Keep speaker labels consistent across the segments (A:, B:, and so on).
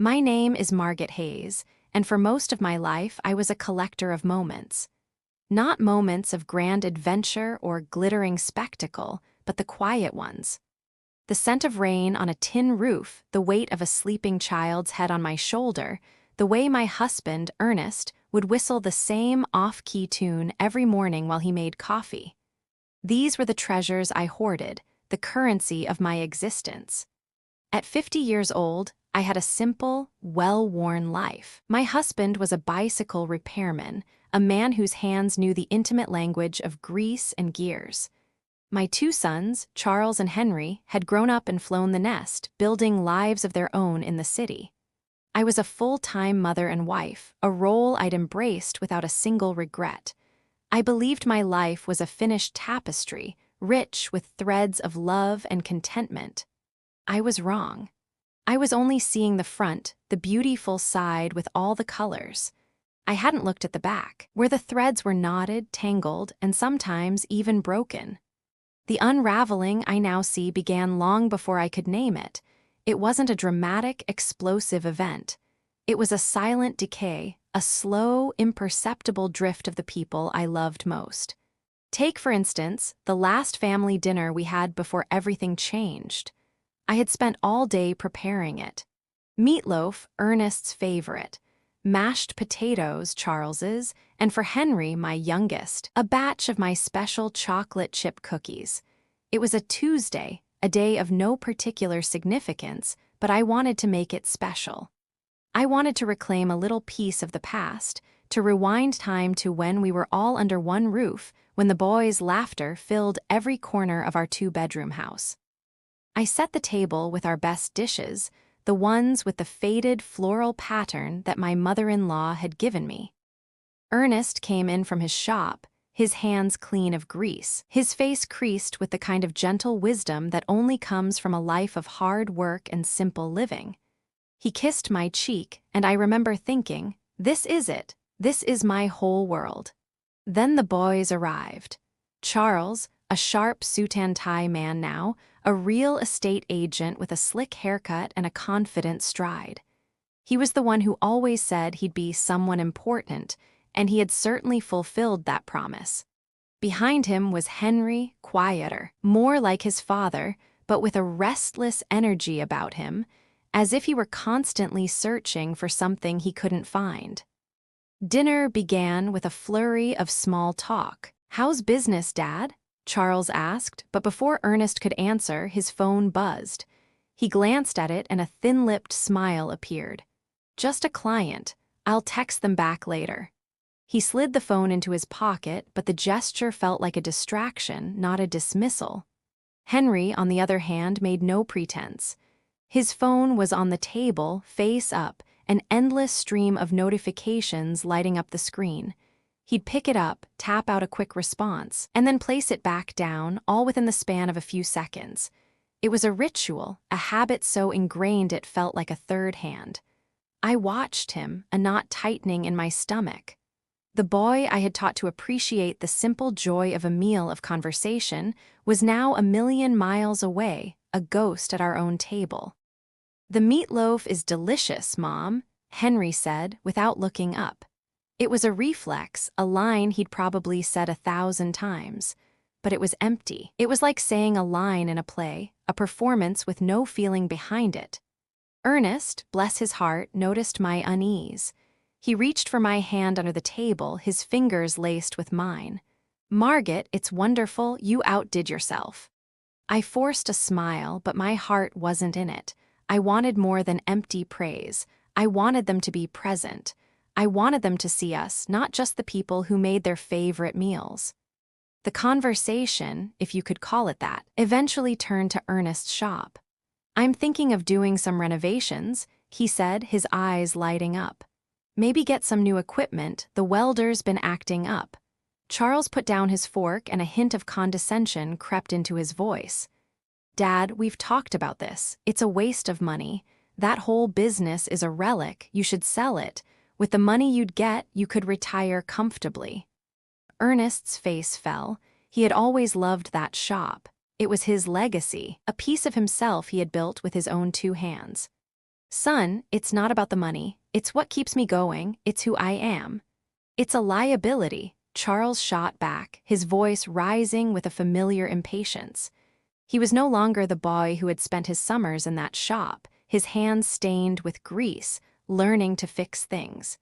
A: My name is Margaret Hayes, and for most of my life I was a collector of moments. Not moments of grand adventure or glittering spectacle, but the quiet ones. The scent of rain on a tin roof, the weight of a sleeping child's head on my shoulder, the way my husband, Ernest, would whistle the same off-key tune every morning while he made coffee. These were the treasures I hoarded, the currency of my existence. At 50 years old, I had a simple, well-worn life. My husband was a bicycle repairman, a man whose hands knew the intimate language of grease and gears. My two sons, Charles and Henry, had grown up and flown the nest, building lives of their own in the city. I was a full-time mother and wife, a role I'd embraced without a single regret. I believed my life was a finished tapestry, rich with threads of love and contentment. I was wrong. I was only seeing the front, the beautiful side with all the colors. I hadn't looked at the back, where the threads were knotted, tangled, and sometimes even broken. The unraveling I now see began long before I could name it. It wasn't a dramatic, explosive event. It was a silent decay, a slow, imperceptible drift of the people I loved most. Take, for instance, the last family dinner we had before everything changed. I had spent all day preparing it. Meatloaf, Ernest's favorite. Mashed potatoes, Charles's, and for Henry, my youngest, a batch of my special chocolate chip cookies. It was a Tuesday, a day of no particular significance, but I wanted to make it special. I wanted to reclaim a little piece of the past, to rewind time to when we were all under one roof, when the boys' laughter filled every corner of our two-bedroom house. I set the table with our best dishes, the ones with the faded floral pattern that my mother-in-law had given me. Ernest came in from his shop, his hands clean of grease, his face creased with the kind of gentle wisdom that only comes from a life of hard work and simple living. He kissed my cheek, and I remember thinking, this is it, this is my whole world. Then the boys arrived. Charles, a sharp suit-and-tie man now, a real estate agent with a slick haircut and a confident stride. He was the one who always said he'd be someone important, and he had certainly fulfilled that promise. Behind him was Henry, quieter, more like his father, but with a restless energy about him, as if he were constantly searching for something he couldn't find. Dinner began with a flurry of small talk. "How's business, Dad?" Charles asked, but before Ernest could answer, his phone buzzed. He glanced at it and a thin-lipped smile appeared. "Just a client. I'll text them back later." He slid the phone into his pocket, but the gesture felt like a distraction, not a dismissal. Henry, on the other hand, made no pretense. His phone was on the table, face up, an endless stream of notifications lighting up the screen. He'd pick it up, tap out a quick response, and then place it back down, all within the span of a few seconds. It was a ritual, a habit so ingrained it felt like a third hand. I watched him, a knot tightening in my stomach. The boy I had taught to appreciate the simple joy of a meal of conversation was now a million miles away, a ghost at our own table. "The meatloaf is delicious, Mom," Henry said, without looking up. It was a reflex, a line he'd probably said 1,000 times. But it was empty. It was like saying a line in a play, a performance with no feeling behind it. Ernest, bless his heart, noticed my unease. He reached for my hand under the table, his fingers laced with mine. "Margaret, it's wonderful, you outdid yourself." I forced a smile, but my heart wasn't in it. I wanted more than empty praise. I wanted them to be present. I wanted them to see us, not just the people who made their favorite meals. The conversation, if you could call it that, eventually turned to Ernest's shop. "I'm thinking of doing some renovations," he said, his eyes lighting up. "Maybe get some new equipment, the welder's been acting up." Charles put down his fork and a hint of condescension crept into his voice. "Dad, we've talked about this. It's a waste of money. That whole business is a relic, you should sell it. With the money you'd get, you could retire comfortably." Ernest's face fell. He had always loved that shop. It was his legacy, a piece of himself he had built with his own two hands. Son, it's not about the money. It's what keeps me going. It's who I am. It's a liability, Charles shot back, his voice rising with a familiar impatience. He was no longer the boy who had spent his summers in that shop, his hands stained with grease, learning to fix things.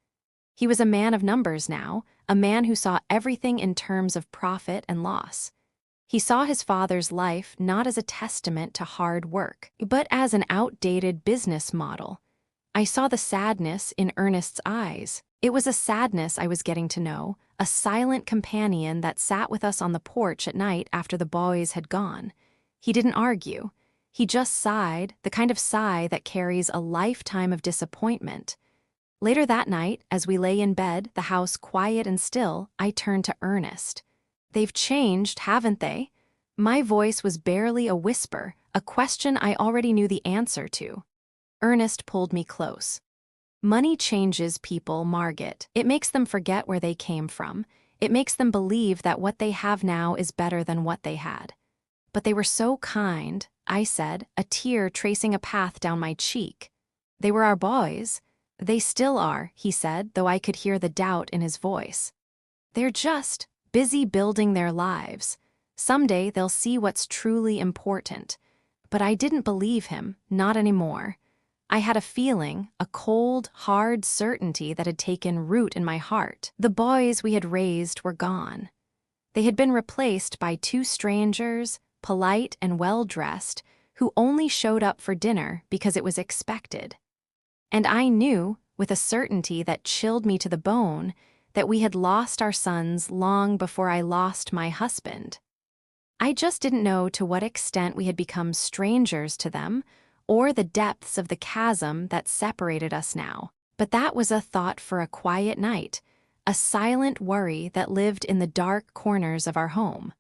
A: He was a man of numbers now, a man who saw everything in terms of profit and loss. He saw his father's life not as a testament to hard work, but as an outdated business model. I saw the sadness in Ernest's eyes. It was a sadness I was getting to know, a silent companion that sat with us on the porch at night after the boys had gone. He didn't argue. He just sighed, the kind of sigh that carries a lifetime of disappointment. Later that night, as we lay in bed, the house quiet and still, I turned to Ernest. They've changed, haven't they? My voice was barely a whisper, a question I already knew the answer to. Ernest pulled me close. Money changes people, Margaret. It makes them forget where they came from. It makes them believe that what they have now is better than what they had. But they were so kind, I said, a tear tracing a path down my cheek. They were our boys. They still are, he said, though I could hear the doubt in his voice. They're just busy building their lives. Someday they'll see what's truly important. But I didn't believe him, not anymore. I had a feeling, a cold, hard certainty that had taken root in my heart. The boys we had raised were gone. They had been replaced by two strangers, polite and well-dressed, who only showed up for dinner because it was expected. And I knew, with a certainty that chilled me to the bone, that we had lost our sons long before I lost my husband. I just didn't know to what extent we had become strangers to them, or the depths of the chasm that separated us now. But that was a thought for a quiet night, a silent worry that lived in the dark corners of our home.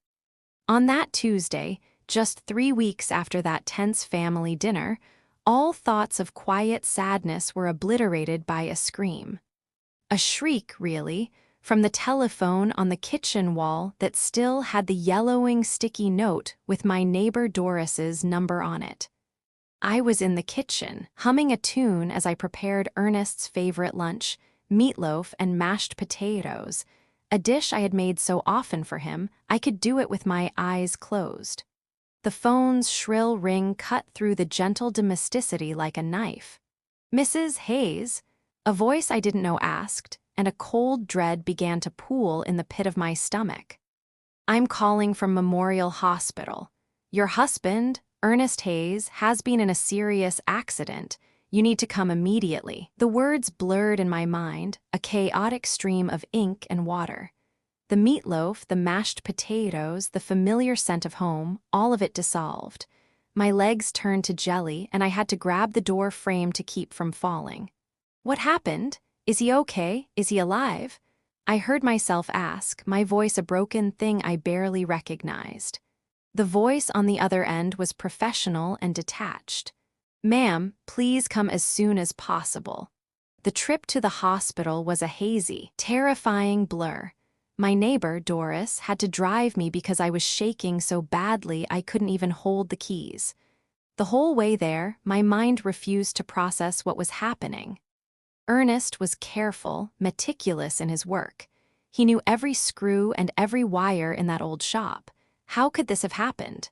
A: On that Tuesday, just 3 weeks after that tense family dinner, all thoughts of quiet sadness were obliterated by a scream. A shriek, really, from the telephone on the kitchen wall that still had the yellowing sticky note with my neighbor Doris's number on it. I was in the kitchen, humming a tune as I prepared Ernest's favorite lunch, meatloaf and mashed potatoes, a dish I had made so often for him I could do it with my eyes closed. The phone's shrill ring cut through the gentle domesticity like a knife. "Mrs. Hayes?" A voice I didn't know asked, and a cold dread began to pool in the pit of my stomach. "I'm calling from Memorial Hospital. Your husband, Ernest Hayes, has been in a serious accident. You need to come immediately." The words blurred in my mind, a chaotic stream of ink and water. The meatloaf, the mashed potatoes, the familiar scent of home, all of it dissolved. My legs turned to jelly, and I had to grab the door frame to keep from falling. "What happened? Is he okay? Is he alive?" I heard myself ask, my voice a broken thing I barely recognized. The voice on the other end was professional and detached. "Ma'am, please come as soon as possible." The trip to the hospital was a hazy, terrifying blur. My neighbor, Doris, had to drive me because I was shaking so badly I couldn't even hold the keys. The whole way there, my mind refused to process what was happening. Ernest was careful, meticulous in his work. He knew every screw and every wire in that old shop. How could this have happened?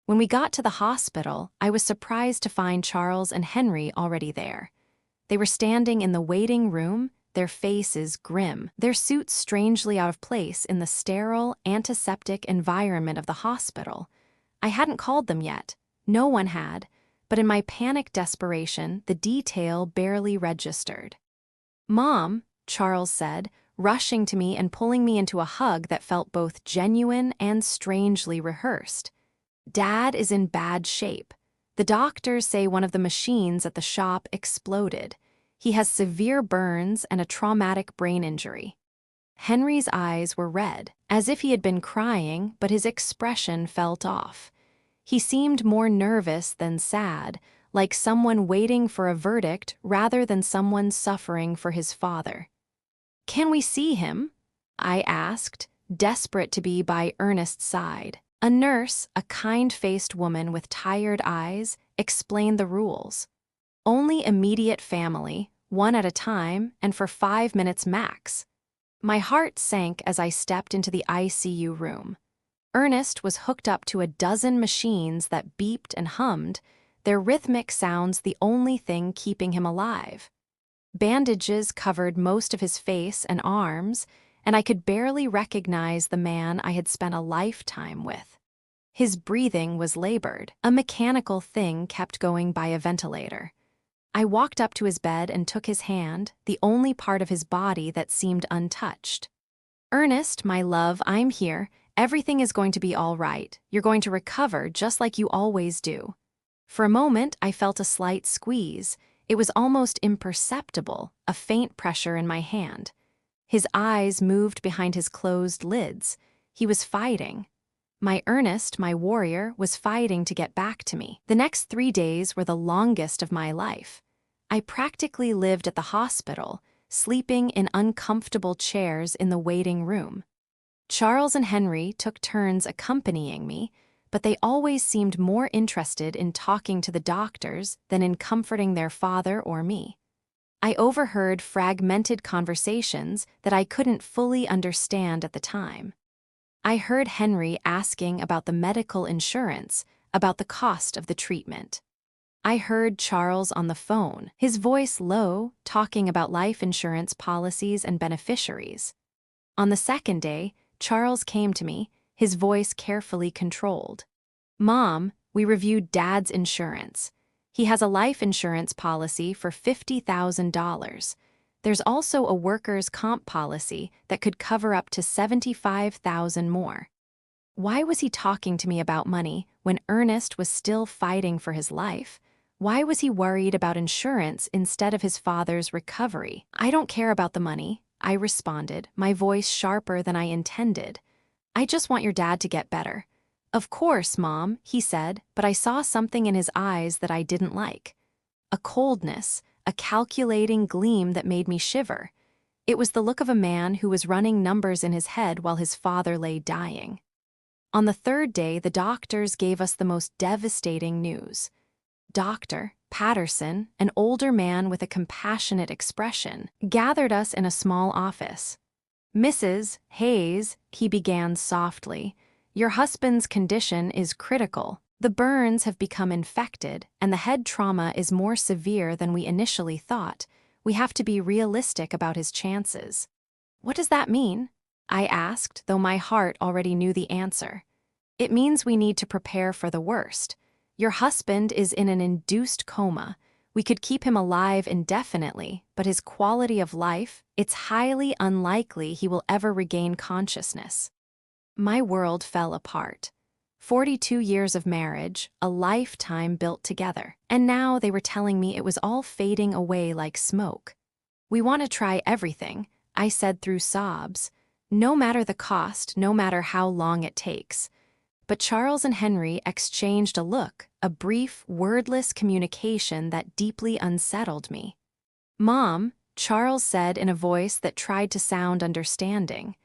A: When we got to the hospital, I was surprised to find Charles and Henry already there. They were standing in the waiting room, their faces grim, their suits strangely out of place in the sterile, antiseptic environment of the hospital. I hadn't called them yet. No one had, but in my panic desperation, the detail barely registered. "Mom," Charles said, rushing to me and pulling me into a hug that felt both genuine and strangely rehearsed. "Dad is in bad shape. The doctors say one of the machines at the shop exploded. He has severe burns and a traumatic brain injury." Henry's eyes were red, as if he had been crying, but his expression felt off. He seemed more nervous than sad, like someone waiting for a verdict rather than someone suffering for his father. "Can we see him?" I asked, desperate to be by Ernest's side. A nurse, a kind-faced woman with tired eyes, explained the rules. Only immediate family, one at a time, and for 5 minutes max. My heart sank as I stepped into the ICU room. Ernest was hooked up to a dozen machines that beeped and hummed, their rhythmic sounds the only thing keeping him alive. Bandages covered most of his face and arms, and I could barely recognize the man I had spent a lifetime with. His breathing was labored. A mechanical thing kept going by a ventilator. I walked up to his bed and took his hand, the only part of his body that seemed untouched. "Ernest, my love, I'm here. Everything is going to be all right. You're going to recover just like you always do." For a moment, I felt a slight squeeze. It was almost imperceptible, a faint pressure in my hand. His eyes moved behind his closed lids. He was fighting. My Ernest, my warrior, was fighting to get back to me. The next 3 days were the longest of my life. I practically lived at the hospital, sleeping in uncomfortable chairs in the waiting room. Charles and Henry took turns accompanying me, but they always seemed more interested in talking to the doctors than in comforting their father or me. I overheard fragmented conversations that I couldn't fully understand at the time. I heard Henry asking about the medical insurance, about the cost of the treatment. I heard Charles on the phone, his voice low, talking about life insurance policies and beneficiaries. On the second day, Charles came to me, his voice carefully controlled. "Mom, we reviewed Dad's insurance. He has a life insurance policy for $50,000. There's also a workers' comp policy that could cover up to $75,000 more." Why was he talking to me about money when Ernest was still fighting for his life? Why was he worried about insurance instead of his father's recovery? "I don't care about the money," I responded, my voice sharper than I intended. "I just want your dad to get better." "Of course, Mom," he said, but I saw something in his eyes that I didn't like. A coldness, a calculating gleam that made me shiver. It was the look of a man who was running numbers in his head while his father lay dying. On the third day, the doctors gave us the most devastating news. Dr. Patterson, an older man with a compassionate expression, gathered us in a small office. "Mrs. Hayes," he began softly, "your husband's condition is critical. The burns have become infected, and the head trauma is more severe than we initially thought. We have to be realistic about his chances." "What does that mean?" I asked, though my heart already knew the answer. "It means we need to prepare for the worst. Your husband is in an induced coma. We could keep him alive indefinitely, but his quality of life, it's highly unlikely he will ever regain consciousness." My world fell apart. 42 years of marriage, a lifetime built together, and now they were telling me it was all fading away like smoke. "We want to try everything," I said through sobs. "No matter the cost, no matter how long it takes." But Charles and Henry exchanged a look, a brief, wordless communication that deeply unsettled me. "Mom," Charles said in a voice that tried to sound understanding,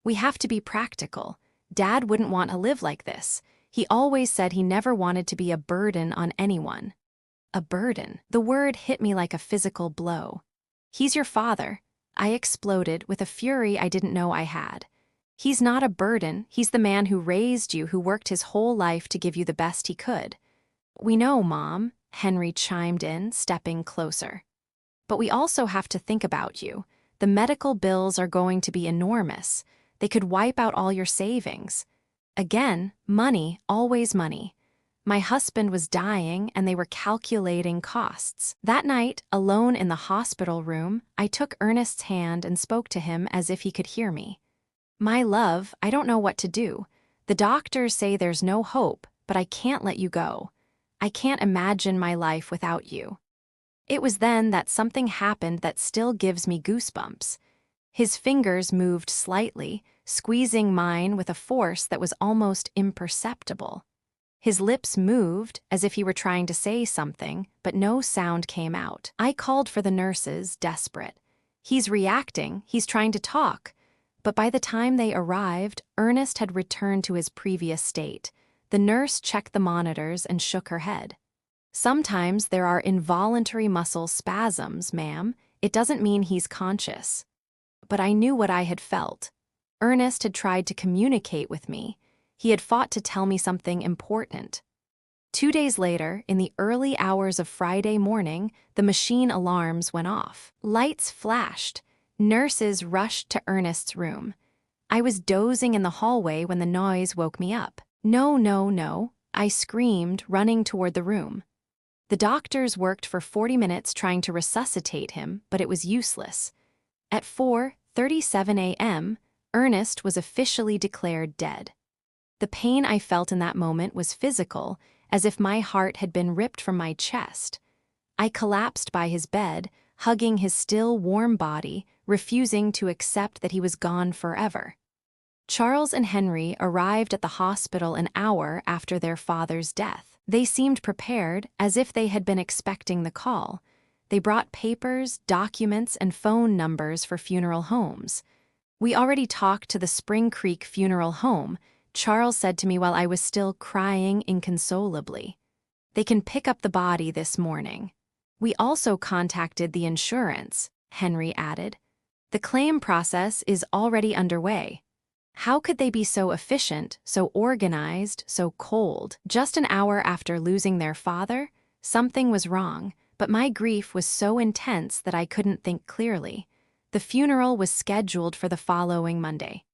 A: "we have to be practical. Dad wouldn't want to live like this. He always said he never wanted to be a burden on anyone." A burden. The word hit me like a physical blow. "He's your father," I exploded with a fury I didn't know I had. "He's not a burden. He's the man who raised you, who worked his whole life to give you the best he could." "We know, Mom," Henry chimed in, stepping closer. "But we also have to think about you. The medical bills are going to be enormous. They could wipe out all your savings." Again, money, always money. My husband was dying, and they were calculating costs. That night, alone in the hospital room, I took Ernest's hand and spoke to him as if he could hear me. "My love, I don't know what to do. The doctors say there's no hope, but I can't let you go. I can't imagine my life without you." It was then that something happened that still gives me goosebumps. His fingers moved slightly, squeezing mine with a force that was almost imperceptible. His lips moved, as if he were trying to say something, but no sound came out. I called for the nurses, desperate. "He's reacting, he's trying to talk." But by the time they arrived, Ernest had returned to his previous state. The nurse checked the monitors and shook her head. Sometimes there are involuntary muscle spasms, ma'am. It doesn't mean he's conscious. But I knew what I had felt. Ernest had tried to communicate with me. He had fought to tell me something important. 2 days later, in the early hours of Friday morning, the machine alarms went off. Lights flashed. Nurses rushed to Ernest's room. I was dozing in the hallway when the noise woke me up. No, no, no, I screamed, running toward the room. The doctors worked for 40 minutes trying to resuscitate him, but it was useless. At 4:37 a.m., Ernest was officially declared dead. The pain I felt in that moment was physical, as if my heart had been ripped from my chest. I collapsed by his bed, hugging his still warm body, refusing to accept that he was gone forever. Charles and Henry arrived at the hospital an hour after their father's death. They seemed prepared, as if they had been expecting the call. They brought papers, documents, and phone numbers for funeral homes. "We already talked to the Spring Creek Funeral Home," Charles said to me while I was still crying inconsolably. "They can pick up the body this morning." "We also contacted the insurance," Henry added. "The claim process is already underway." How could they be so efficient, so organized, so cold? Just an hour after losing their father, something was wrong, but my grief was so intense that I couldn't think clearly. The funeral was scheduled for the following Monday.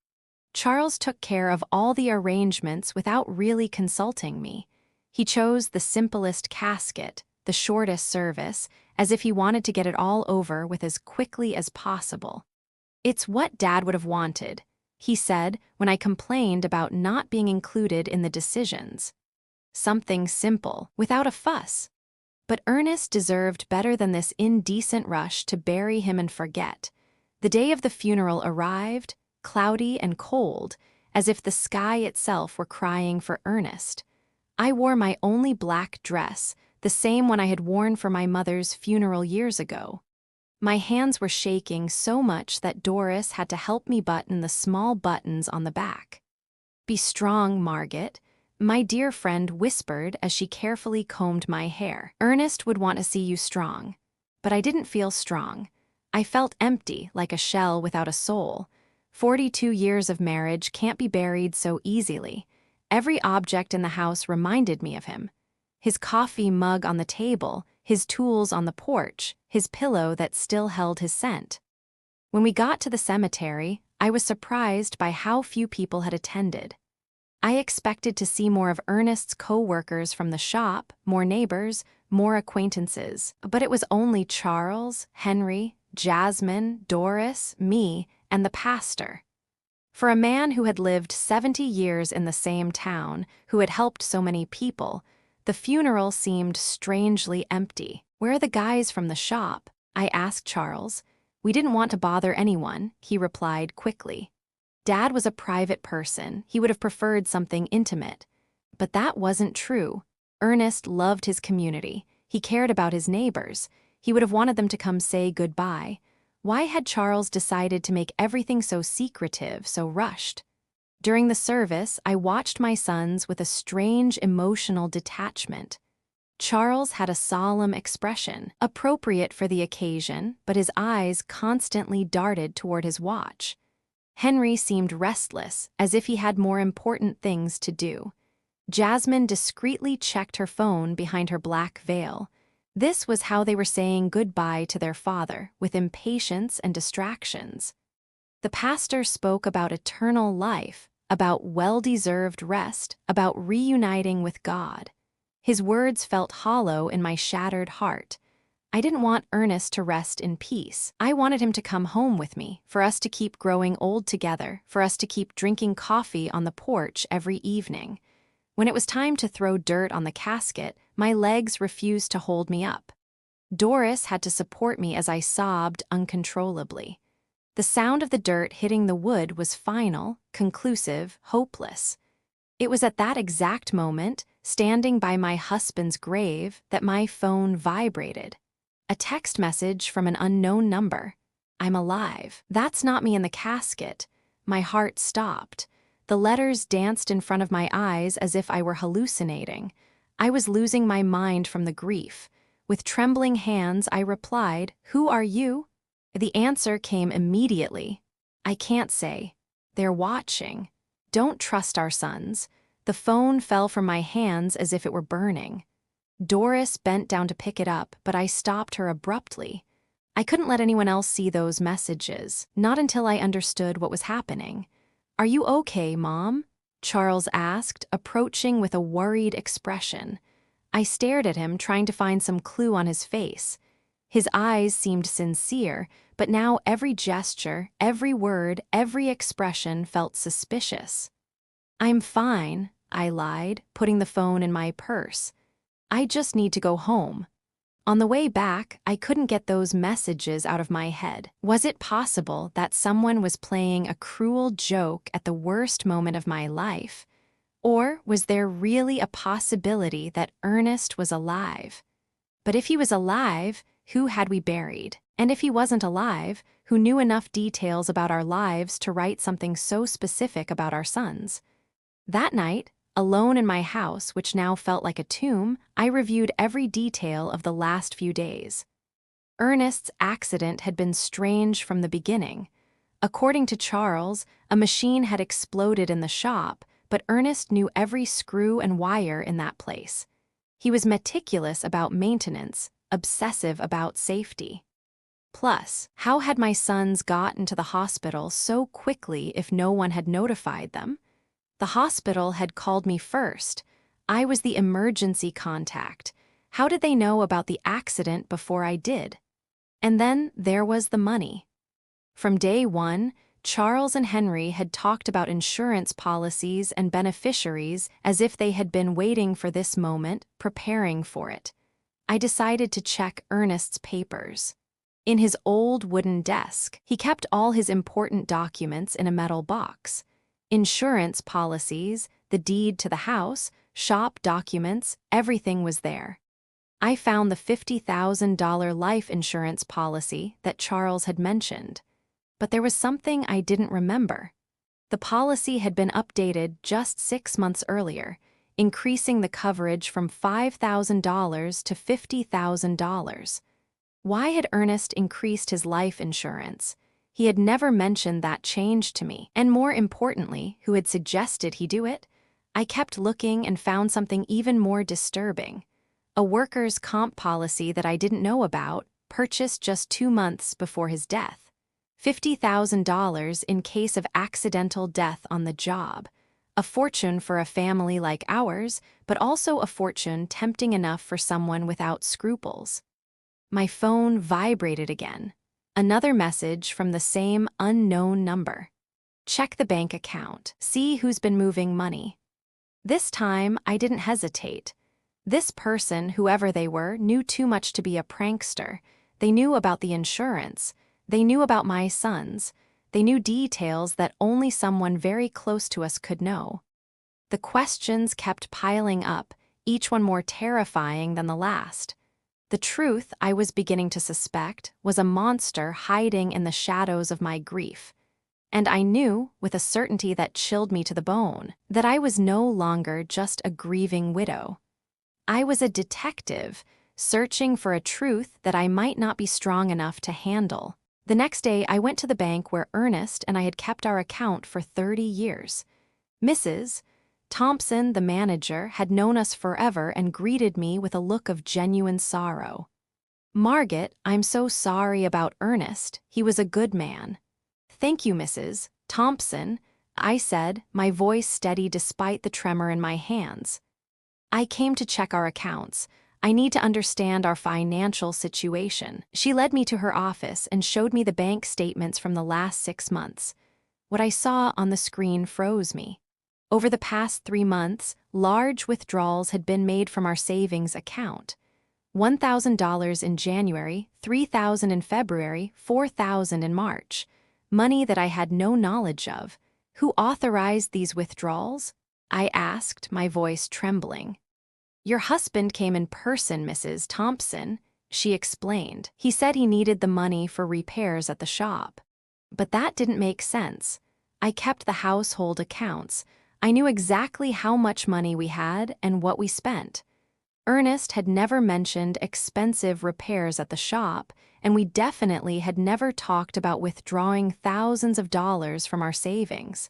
A: Charles took care of all the arrangements without really consulting me. He chose the simplest casket, the shortest service, as if he wanted to get it all over with as quickly as possible. "It's what Dad would have wanted," he said when I complained about not being included in the decisions. "Something simple, without a fuss." But Ernest deserved better than this indecent rush to bury him and forget. The day of the funeral arrived, cloudy and cold, as if the sky itself were crying for Ernest. I wore my only black dress, the same one I had worn for my mother's funeral years ago. My hands were shaking so much that Doris had to help me button the small buttons on the back. "Be strong, Margaret," my dear friend whispered as she carefully combed my hair. "Ernest would want to see you strong." But I didn't feel strong. I felt empty, like a shell without a soul. 42 years of marriage can't be buried so easily. Every object in the house reminded me of him. His coffee mug on the table, his tools on the porch, his pillow that still held his scent. When we got to the cemetery, I was surprised by how few people had attended. I expected to see more of Ernest's co-workers from the shop, more neighbors, more acquaintances. But it was only Charles, Henry, Jasmine, Doris, me, and the pastor. For a man who had lived 70 years in the same town, who had helped so many people, the funeral seemed strangely empty. "Where are the guys from the shop?" I asked Charles. "We didn't want to bother anyone," he replied quickly. Dad was a private person. He would have preferred something intimate. But that wasn't true. Ernest loved his community. He cared about his neighbors. He would have wanted them to come say goodbye. Why had Charles decided to make everything so secretive, so rushed? During the service, I watched my sons with a strange emotional detachment. Charles had a solemn expression, appropriate for the occasion, but his eyes constantly darted toward his watch. Henry seemed restless, as if he had more important things to do. Jasmine discreetly checked her phone behind her black veil. This was how they were saying goodbye to their father, with impatience and distractions. The pastor spoke about eternal life, about well-deserved rest, about reuniting with God. His words felt hollow in my shattered heart. I didn't want Ernest to rest in peace. I wanted him to come home with me, for us to keep growing old together, for us to keep drinking coffee on the porch every evening. When it was time to throw dirt on the casket, my legs refused to hold me up. Doris had to support me as I sobbed uncontrollably. The sound of the dirt hitting the wood was final, conclusive, hopeless. It was at that exact moment, standing by my husband's grave, that my phone vibrated. A text message from an unknown number. "I'm alive." That's not me in the casket. My heart stopped. The letters danced in front of my eyes as if I were hallucinating. I was losing my mind from the grief. With trembling hands, I replied, "Who are you?" The answer came immediately. "I can't say. They're watching. Don't trust our sons." The phone fell from my hands as if it were burning. Doris bent down to pick it up, but I stopped her abruptly. I couldn't let anyone else see those messages, not until I understood what was happening. "Are you okay, Mom?" Charles asked, approaching with a worried expression. I stared at him, trying to find some clue on his face. His eyes seemed sincere, but now every gesture, every word, every expression felt suspicious. "I'm fine," I lied, putting the phone in my purse. "I just need to go home." On the way back, I couldn't get those messages out of my head. Was it possible that someone was playing a cruel joke at the worst moment of my life? Or was there really a possibility that Ernest was alive? But if he was alive, who had we buried? And if he wasn't alive, who knew enough details about our lives to write something so specific about our sons? That night, alone in my house, which now felt like a tomb, I reviewed every detail of the last few days. Ernest's accident had been strange from the beginning. According to Charles, a machine had exploded in the shop, but Ernest knew every screw and wire in that place. He was meticulous about maintenance, obsessive about safety. Plus, how had my sons gotten to the hospital so quickly if no one had notified them? The hospital had called me first. I was the emergency contact. How did they know about the accident before I did? And then there was the money. From day one, Charles and Henry had talked about insurance policies and beneficiaries as if they had been waiting for this moment, preparing for it. I decided to check Ernest's papers. In his old wooden desk, he kept all his important documents in a metal box. Insurance policies, the deed to the house, shop documents, everything was there. I found the $50,000 life insurance policy that Charles had mentioned. But there was something I didn't remember. The policy had been updated just 6 months earlier, increasing the coverage from $5,000 to $50,000. Why had Ernest increased his life insurance? He had never mentioned that change to me, and more importantly, who had suggested he do it? I kept looking and found something even more disturbing. A workers' comp policy that I didn't know about, purchased just 2 months before his death. $50,000 in case of accidental death on the job. A fortune for a family like ours, but also a fortune tempting enough for someone without scruples. My phone vibrated again. Another message from the same unknown number. "Check the bank account. See who's been moving money." This time, I didn't hesitate. This person, whoever they were, knew too much to be a prankster. They knew about the insurance. They knew about my sons. They knew details that only someone very close to us could know. The questions kept piling up, each one more terrifying than the last. The truth, I was beginning to suspect, was a monster hiding in the shadows of my grief. And I knew, with a certainty that chilled me to the bone, that I was no longer just a grieving widow. I was a detective, searching for a truth that I might not be strong enough to handle. The next day, I went to the bank where Ernest and I had kept our account for 30 years. Mrs. Thompson, the manager, had known us forever and greeted me with a look of genuine sorrow. "Margaret, I'm so sorry about Ernest. He was a good man." "Thank you, Mrs. Thompson," I said, my voice steady despite the tremor in my hands. "I came to check our accounts. I need to understand our financial situation." She led me to her office and showed me the bank statements from the last 6 months. What I saw on the screen froze me. Over the past 3 months, large withdrawals had been made from our savings account. $1,000 in January, $3,000 in February, $4,000 in March. Money that I had no knowledge of. Who authorized these withdrawals? I asked, my voice trembling. "Your husband came in person, Mrs. Thompson," she explained. "He said he needed the money for repairs at the shop." But that didn't make sense. I kept the household accounts. I knew exactly how much money we had and what we spent. Ernest had never mentioned expensive repairs at the shop, and we definitely had never talked about withdrawing thousands of dollars from our savings.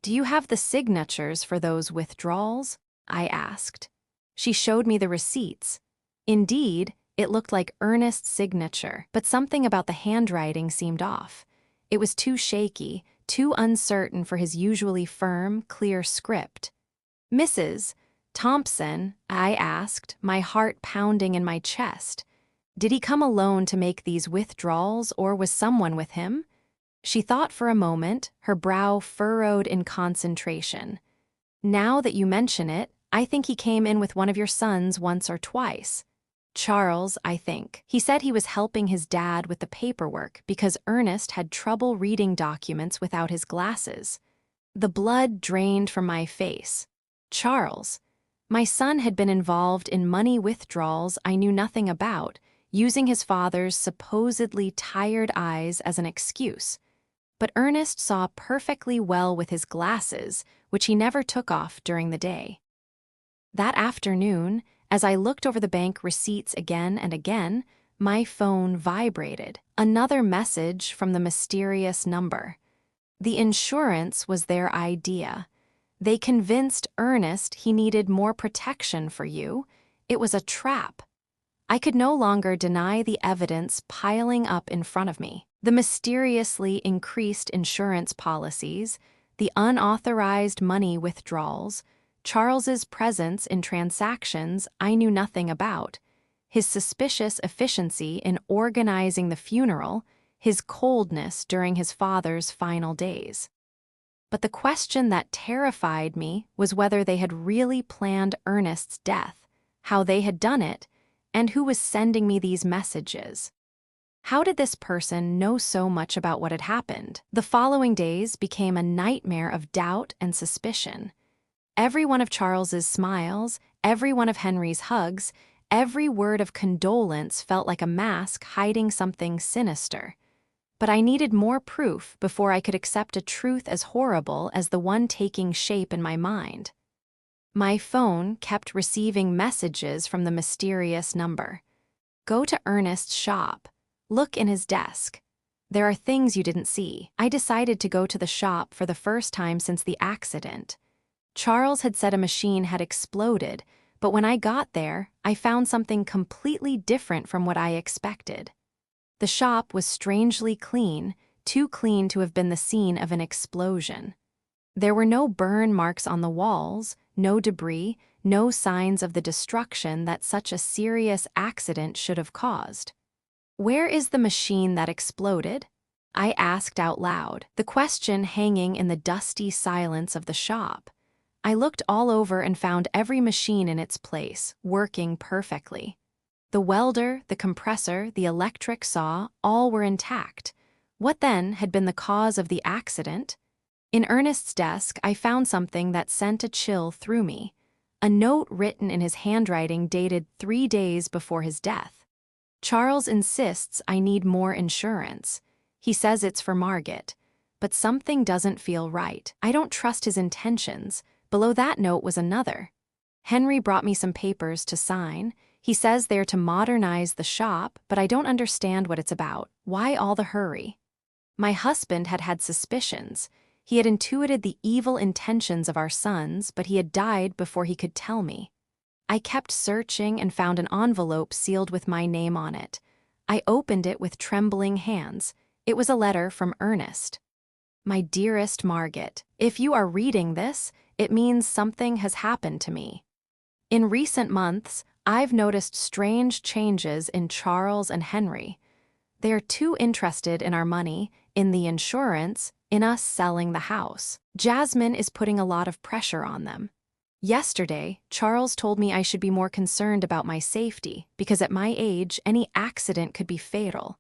A: "Do you have the signatures for those withdrawals?" I asked. She showed me the receipts. Indeed, it looked like Ernest's signature, but something about the handwriting seemed off. It was too shaky, too uncertain for his usually firm, clear script. "Mrs. Thompson," I asked, my heart pounding in my chest. "Did he come alone to make these withdrawals, or was someone with him?" She thought for a moment, her brow furrowed in concentration. "Now that you mention it, I think he came in with one of your sons once or twice. Charles, I think. He said he was helping his dad with the paperwork because Ernest had trouble reading documents without his glasses." The blood drained from my face. Charles. My son had been involved in money withdrawals I knew nothing about, using his father's supposedly tired eyes as an excuse. But Ernest saw perfectly well with his glasses, which he never took off during the day. That afternoon, as I looked over the bank receipts again and again, my phone vibrated. Another message from the mysterious number. The insurance was their idea. They convinced Ernest he needed more protection for you. It was a trap. I could no longer deny the evidence piling up in front of me. The mysteriously increased insurance policies, the unauthorized money withdrawals, Charles's presence in transactions I knew nothing about, his suspicious efficiency in organizing the funeral, his coldness during his father's final days. But the question that terrified me was whether they had really planned Ernest's death, how they had done it, and who was sending me these messages. How did this person know so much about what had happened? The following days became a nightmare of doubt and suspicion. Every one of Charles's smiles, every one of Henry's hugs, every word of condolence felt like a mask hiding something sinister. But I needed more proof before I could accept a truth as horrible as the one taking shape in my mind. My phone kept receiving messages from the mysterious number. "Go to Ernest's shop. Look in his desk. There are things you didn't see." I decided to go to the shop for the first time since the accident. Charles had said a machine had exploded, but when I got there, I found something completely different from what I expected. The shop was strangely clean, too clean to have been the scene of an explosion. There were no burn marks on the walls, no debris, no signs of the destruction that such a serious accident should have caused. "Where is the machine that exploded?" I asked out loud, the question hanging in the dusty silence of the shop. I looked all over and found every machine in its place, working perfectly. The welder, the compressor, the electric saw, all were intact. What then had been the cause of the accident? In Ernest's desk, I found something that sent a chill through me. A note written in his handwriting dated 3 days before his death. "Charles insists I need more insurance. He says it's for Margaret. But something doesn't feel right. I don't trust his intentions." Below that note was another. "Henry brought me some papers to sign. He says they're to modernize the shop, but I don't understand what it's about. Why all the hurry?" My husband had had suspicions. He had intuited the evil intentions of our sons, but he had died before he could tell me. I kept searching and found an envelope sealed with my name on it. I opened it with trembling hands. It was a letter from Ernest. "My dearest Margaret, if you are reading this, it means something has happened to me. In recent months, I've noticed strange changes in Charles and Henry. They are too interested in our money, in the insurance, in us selling the house. Jasmine is putting a lot of pressure on them. Yesterday, Charles told me I should be more concerned about my safety because at my age, any accident could be fatal.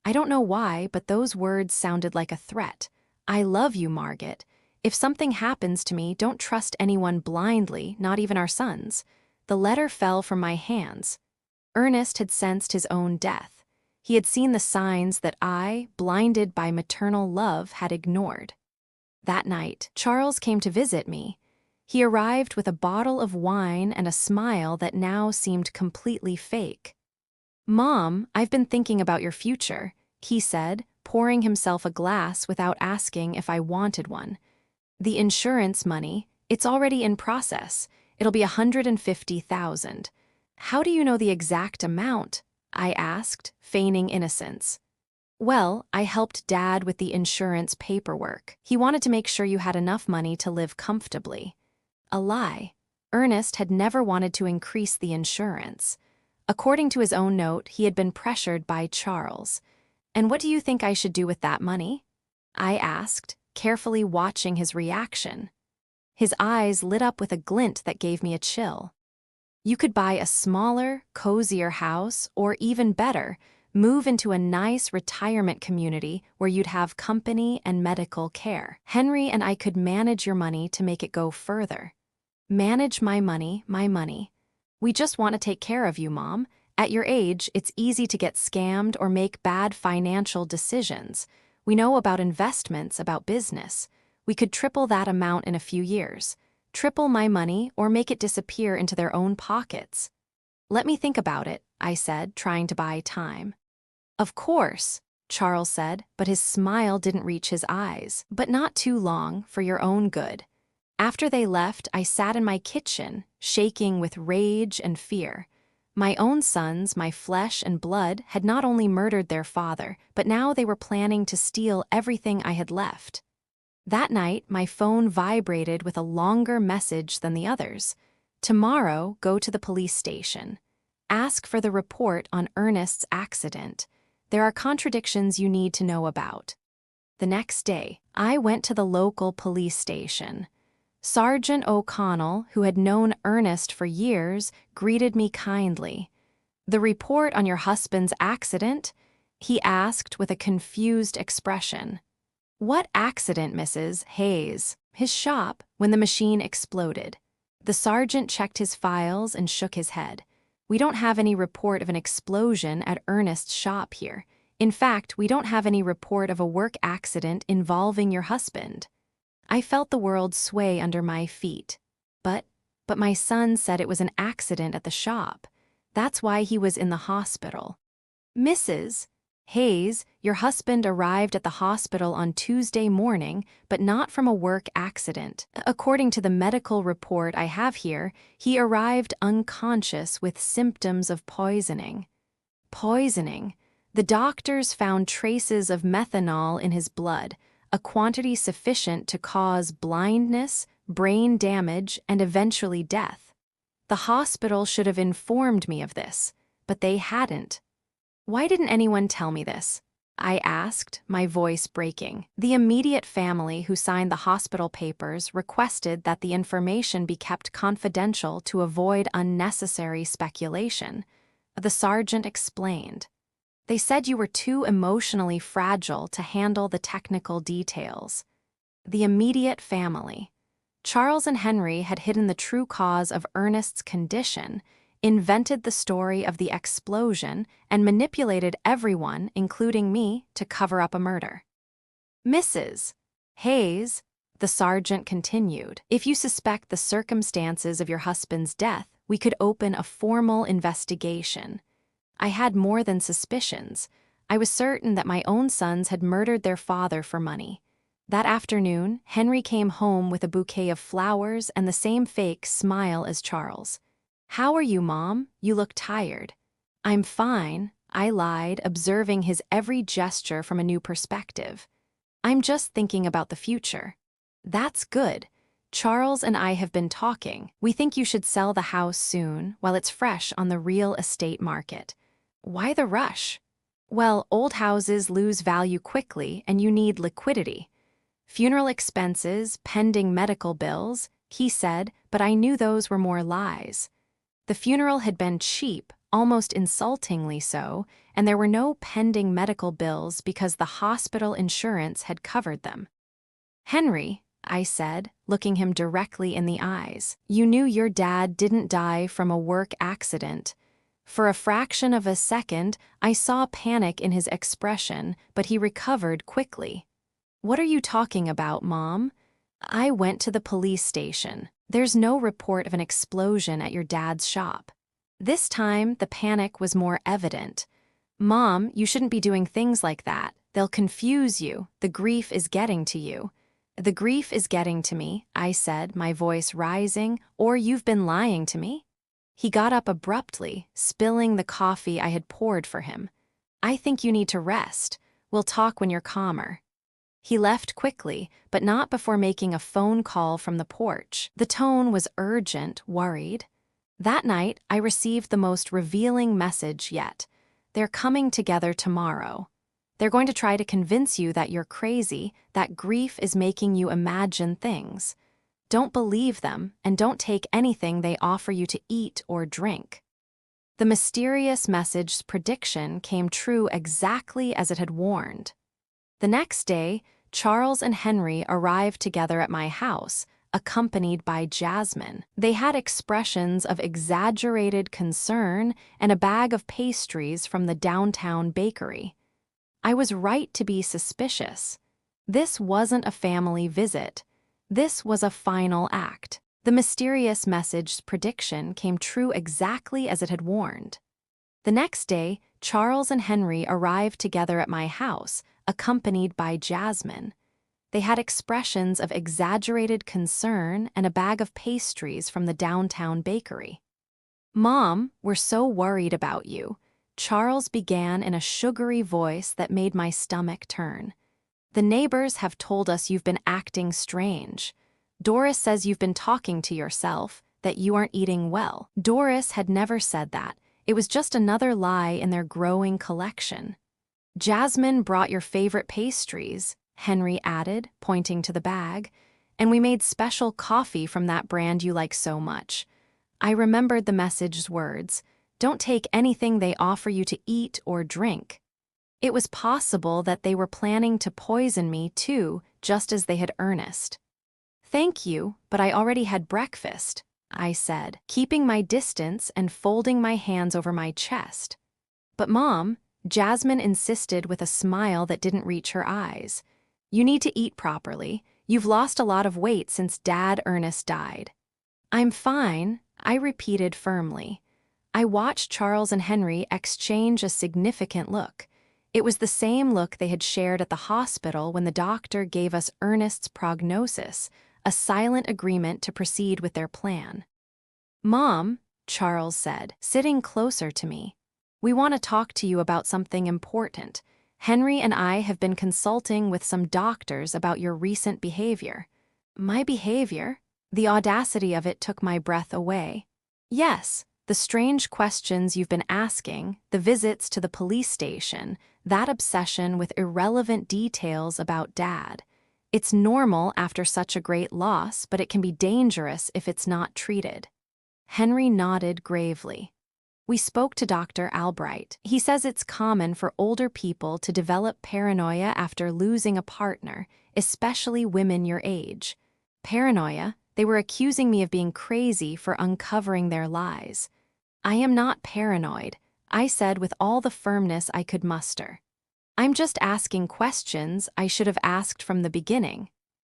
A: I don't know why, but those words sounded like a threat. I love you, Margaret. If something happens to me, don't trust anyone blindly, not even our sons." The letter fell from my hands. Ernest had sensed his own death. He had seen the signs that I, blinded by maternal love, had ignored. That night, Charles came to visit me. He arrived with a bottle of wine and a smile that now seemed completely fake. "Mom, I've been thinking about your future," he said, pouring himself a glass without asking if I wanted one. "The insurance money, it's already in process. It'll be $150,000. How do you know the exact amount?" I asked, feigning innocence. "Well, I helped Dad with the insurance paperwork. He wanted to make sure you had enough money to live comfortably." A lie. Ernest had never wanted to increase the insurance. According to his own note, he had been pressured by Charles. "And what do you think I should do with that money?" I asked, carefully watching his reaction. His eyes lit up with a glint that gave me a chill. "You could buy a smaller, cozier house, or even better, move into a nice retirement community where you'd have company and medical care. Henry and I could manage your money to make it go further." "Manage my money, my money. We just want to take care of you, Mom. At your age, it's easy to get scammed or make bad financial decisions. We know about investments, about business. We could triple that amount in a few years. Triple my money or make it disappear into their own pockets." "Let me think about it," I said, trying to buy time. "Of course," Charles said, but his smile didn't reach his eyes. "But not too long, for your own good." After they left, I sat in my kitchen, shaking with rage and fear. My own sons, my flesh and blood, had not only murdered their father, but now they were planning to steal everything I had left. That night, my phone vibrated with a longer message than the others. "Tomorrow, go to the police station. Ask for the report on Ernest's accident. There are contradictions you need to know about." The next day, I went to the local police station. Sergeant O'Connell, who had known Ernest for years, greeted me kindly. "The report on your husband's accident?" he asked with a confused expression. "What accident, Mrs. Hayes?" "His shop, when the machine exploded." The sergeant checked his files and shook his head. "We don't have any report of an explosion at Ernest's shop here. In fact, we don't have any report of a work accident involving your husband." I felt the world sway under my feet. But my son said it was an accident at the shop. That's why he was in the hospital. "Mrs. Hayes, your husband arrived at the hospital on Tuesday morning, but not from a work accident. According to the medical report I have here, he arrived unconscious with symptoms of poisoning." Poisoning. The doctors found traces of methanol in his blood, a quantity sufficient to cause blindness, brain damage, and eventually death. The hospital should have informed me of this, but they hadn't. "Why didn't anyone tell me this?" I asked, my voice breaking. "The immediate family who signed the hospital papers requested that the information be kept confidential to avoid unnecessary speculation," the sergeant explained. "They said you were too emotionally fragile to handle the technical details." The immediate family. Charles and Henry had hidden the true cause of Ernest's condition, invented the story of the explosion, and manipulated everyone, including me, to cover up a murder. "Mrs. Hayes," the sergeant continued, "if you suspect the circumstances of your husband's death, we could open a formal investigation." I had more than suspicions. I was certain that my own sons had murdered their father for money. That afternoon, Henry came home with a bouquet of flowers and the same fake smile as Charles. "How are you, Mom? You look tired." "I'm fine," I lied, observing his every gesture from a new perspective. "I'm just thinking about the future." "That's good. Charles and I have been talking. We think you should sell the house soon, while it's fresh on the real estate market." "Why the rush?" "Well, old houses lose value quickly and you need liquidity. Funeral expenses, pending medical bills," he said, but I knew those were more lies. The funeral had been cheap, almost insultingly so, and there were no pending medical bills because the hospital insurance had covered them. "Henry," I said, looking him directly in the eyes, "you knew your dad didn't die from a work accident." For a fraction of a second, I saw panic in his expression, but he recovered quickly. "What are you talking about, Mom?" "I went to the police station." There's no report of an explosion at your dad's shop. This time, the panic was more evident. Mom, you shouldn't be doing things like that. They'll confuse you. The grief is getting to you. The grief is getting to me, I said, my voice rising, or you've been lying to me? He got up abruptly, spilling the coffee I had poured for him. I think you need to rest. We'll talk when you're calmer. He left quickly, but not before making a phone call from the porch. The tone was urgent, worried. That night, I received the most revealing message yet. They're coming together tomorrow. They're going to try to convince you that you're crazy, that grief is making you imagine things. Don't believe them, and don't take anything they offer you to eat or drink. The mysterious message's prediction came true exactly as it had warned. The next day, Charles and Henry arrived together at my house, accompanied by Jasmine. They had expressions of exaggerated concern and a bag of pastries from the downtown bakery. I was right to be suspicious. This wasn't a family visit. This was a final act. The mysterious message's prediction came true exactly as it had warned. The next day, Charles and Henry arrived together at my house, accompanied by Jasmine. They had expressions of exaggerated concern and a bag of pastries from the downtown bakery. Mom, we're so worried about you, Charles began in a sugary voice that made my stomach turn. The neighbors have told us you've been acting strange. Doris says you've been talking to yourself, that you aren't eating well. Doris had never said that. It was just another lie in their growing collection. Jasmine brought your favorite pastries, Henry added, pointing to the bag, and we made special coffee from that brand you like so much. I remembered the message's words. Don't take anything they offer you to eat or drink. It was possible that they were planning to poison me too, just as they had Ernest. Thank you, but I already had breakfast, I said, keeping my distance and folding my hands over my chest. But Mom, Jasmine insisted with a smile that didn't reach her eyes. You need to eat properly. You've lost a lot of weight since Dad Ernest died. I'm fine, I repeated firmly. I watched Charles and Henry exchange a significant look. It was the same look they had shared at the hospital when the doctor gave us Ernest's prognosis, a silent agreement to proceed with their plan. Mom, Charles said, sitting closer to me, we want to talk to you about something important. Henry and I have been consulting with some doctors about your recent behavior. My behavior? The audacity of it took my breath away. Yes. The strange questions you've been asking, the visits to the police station, that obsession with irrelevant details about Dad. It's normal after such a great loss, but it can be dangerous if it's not treated. Henry nodded gravely. We spoke to Dr. Albright. He says it's common for older people to develop paranoia after losing a partner, especially women your age. Paranoia? They were accusing me of being crazy for uncovering their lies. I am not paranoid, I said with all the firmness I could muster. I'm just asking questions I should have asked from the beginning.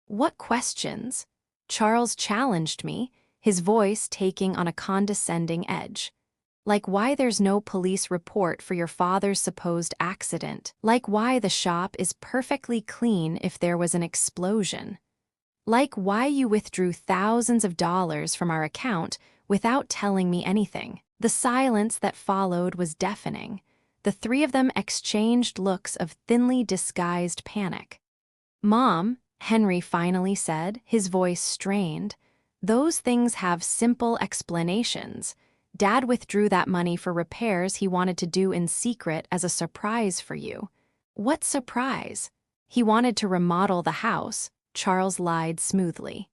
A: What questions? Charles challenged me, his voice taking on a condescending edge. Like why there's no police report for your father's supposed accident. Like why the shop is perfectly clean if there was an explosion. Like why you withdrew thousands of dollars from our account without telling me anything. The silence that followed was deafening. The three of them exchanged looks of thinly disguised panic. Mom, Henry finally said, his voice strained, those things have simple explanations. Dad withdrew that money for repairs he wanted to do in secret as a surprise for you. What surprise? He wanted to remodel the house, Charles lied smoothly.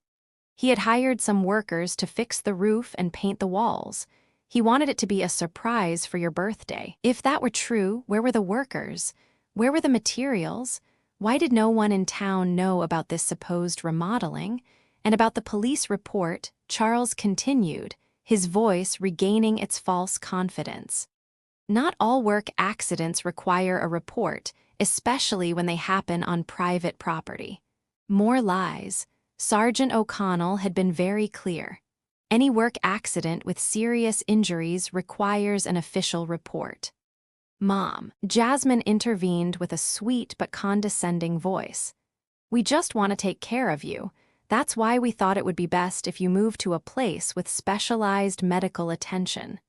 A: He had hired some workers to fix the roof and paint the walls. He wanted it to be a surprise for your birthday. If that were true, where were the workers? Where were the materials? Why did no one in town know about this supposed remodeling? And about the police report, Charles continued, his voice regaining its false confidence. Not all work accidents require a report, especially when they happen on private property. More lies. Sergeant O'Connell had been very clear. Any work accident with serious injuries requires an official report. Mom, Jasmine intervened with a sweet but condescending voice. We just want to take care of you. That's why we thought it would be best if you moved to a place with specialized medical attention.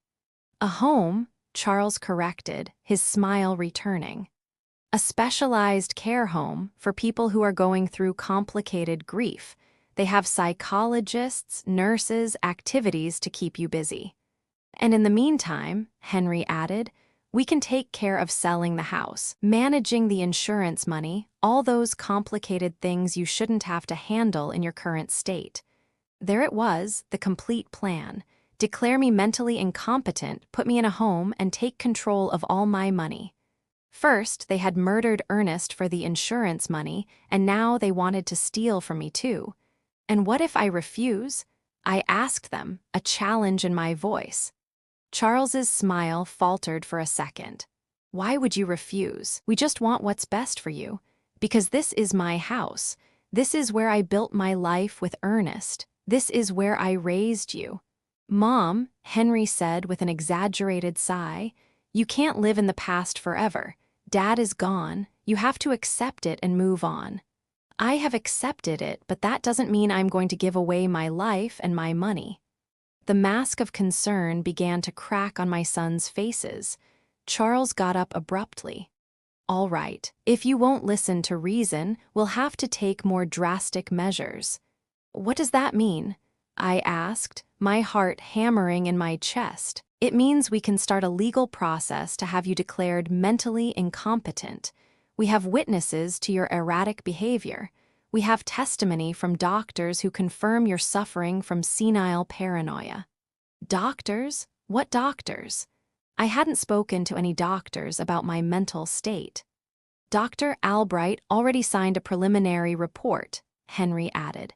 A: A home, Charles corrected, his smile returning. A specialized care home for people who are going through complicated grief. They have psychologists, nurses, activities to keep you busy. And in the meantime, Henry added, we can take care of selling the house, managing the insurance money, all those complicated things you shouldn't have to handle in your current state. There it was, the complete plan. Declare me mentally incompetent, put me in a home, and take control of all my money. First, they had murdered Ernest for the insurance money, and now they wanted to steal from me too. And what if I refuse? I asked them, a challenge in my voice. Charles's smile faltered for a second. Why would you refuse? We just want what's best for you. Because this is my house. This is where I built my life with Ernest. This is where I raised you. Mom, Henry said with an exaggerated sigh, you can't live in the past forever. Dad is gone. You have to accept it and move on. I have accepted it, but that doesn't mean I'm going to give away my life and my money. The mask of concern began to crack on my sons' faces. Charles got up abruptly. All right, if you won't listen to reason, we'll have to take more drastic measures. What does that mean? I asked, my heart hammering in my chest. It means we can start a legal process to have you declared mentally incompetent. We have witnesses to your erratic behavior. We have testimony from doctors who confirm you're suffering from senile paranoia. Doctors? What doctors? I hadn't spoken to any doctors about my mental state. Dr. Albright already signed a preliminary report, Henry added.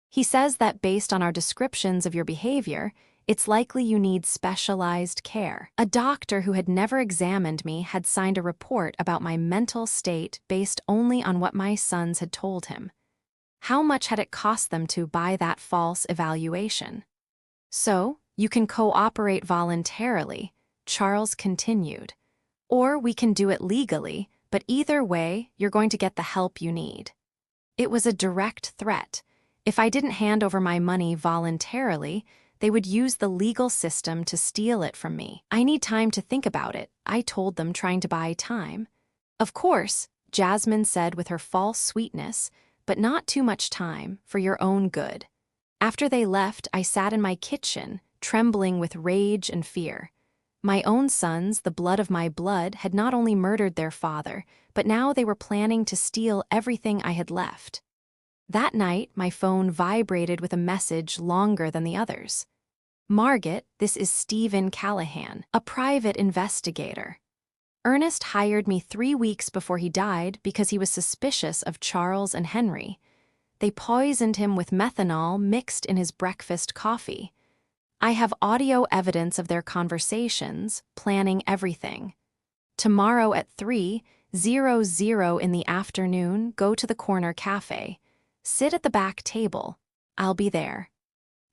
A: He says that based on our descriptions of your behavior, it's likely you need specialized care. A doctor who had never examined me had signed a report about my mental state based only on what my sons had told him. How much had it cost them to buy that false evaluation? So, you can cooperate voluntarily, Charles continued. Or we can do it legally, but either way, you're going to get the help you need. It was a direct threat. If I didn't hand over my money voluntarily, they would use the legal system to steal it from me. I need time to think about it, I told them, trying to buy time. Of course, Jasmine said with her false sweetness, but not too much time, for your own good. After they left, I sat in my kitchen, trembling with rage and fear. My own sons, the blood of my blood, had not only murdered their father, but now they were planning to steal everything I had left. That night, my phone vibrated with a message longer than the others. Margaret, this is Stephen Callahan, a private investigator. Ernest hired me 3 weeks before he died because he was suspicious of Charles and Henry. They poisoned him with methanol mixed in his breakfast coffee. I have audio evidence of their conversations, planning everything. Tomorrow at 3:00 in the afternoon, go to the corner cafe. Sit at the back table. I'll be there.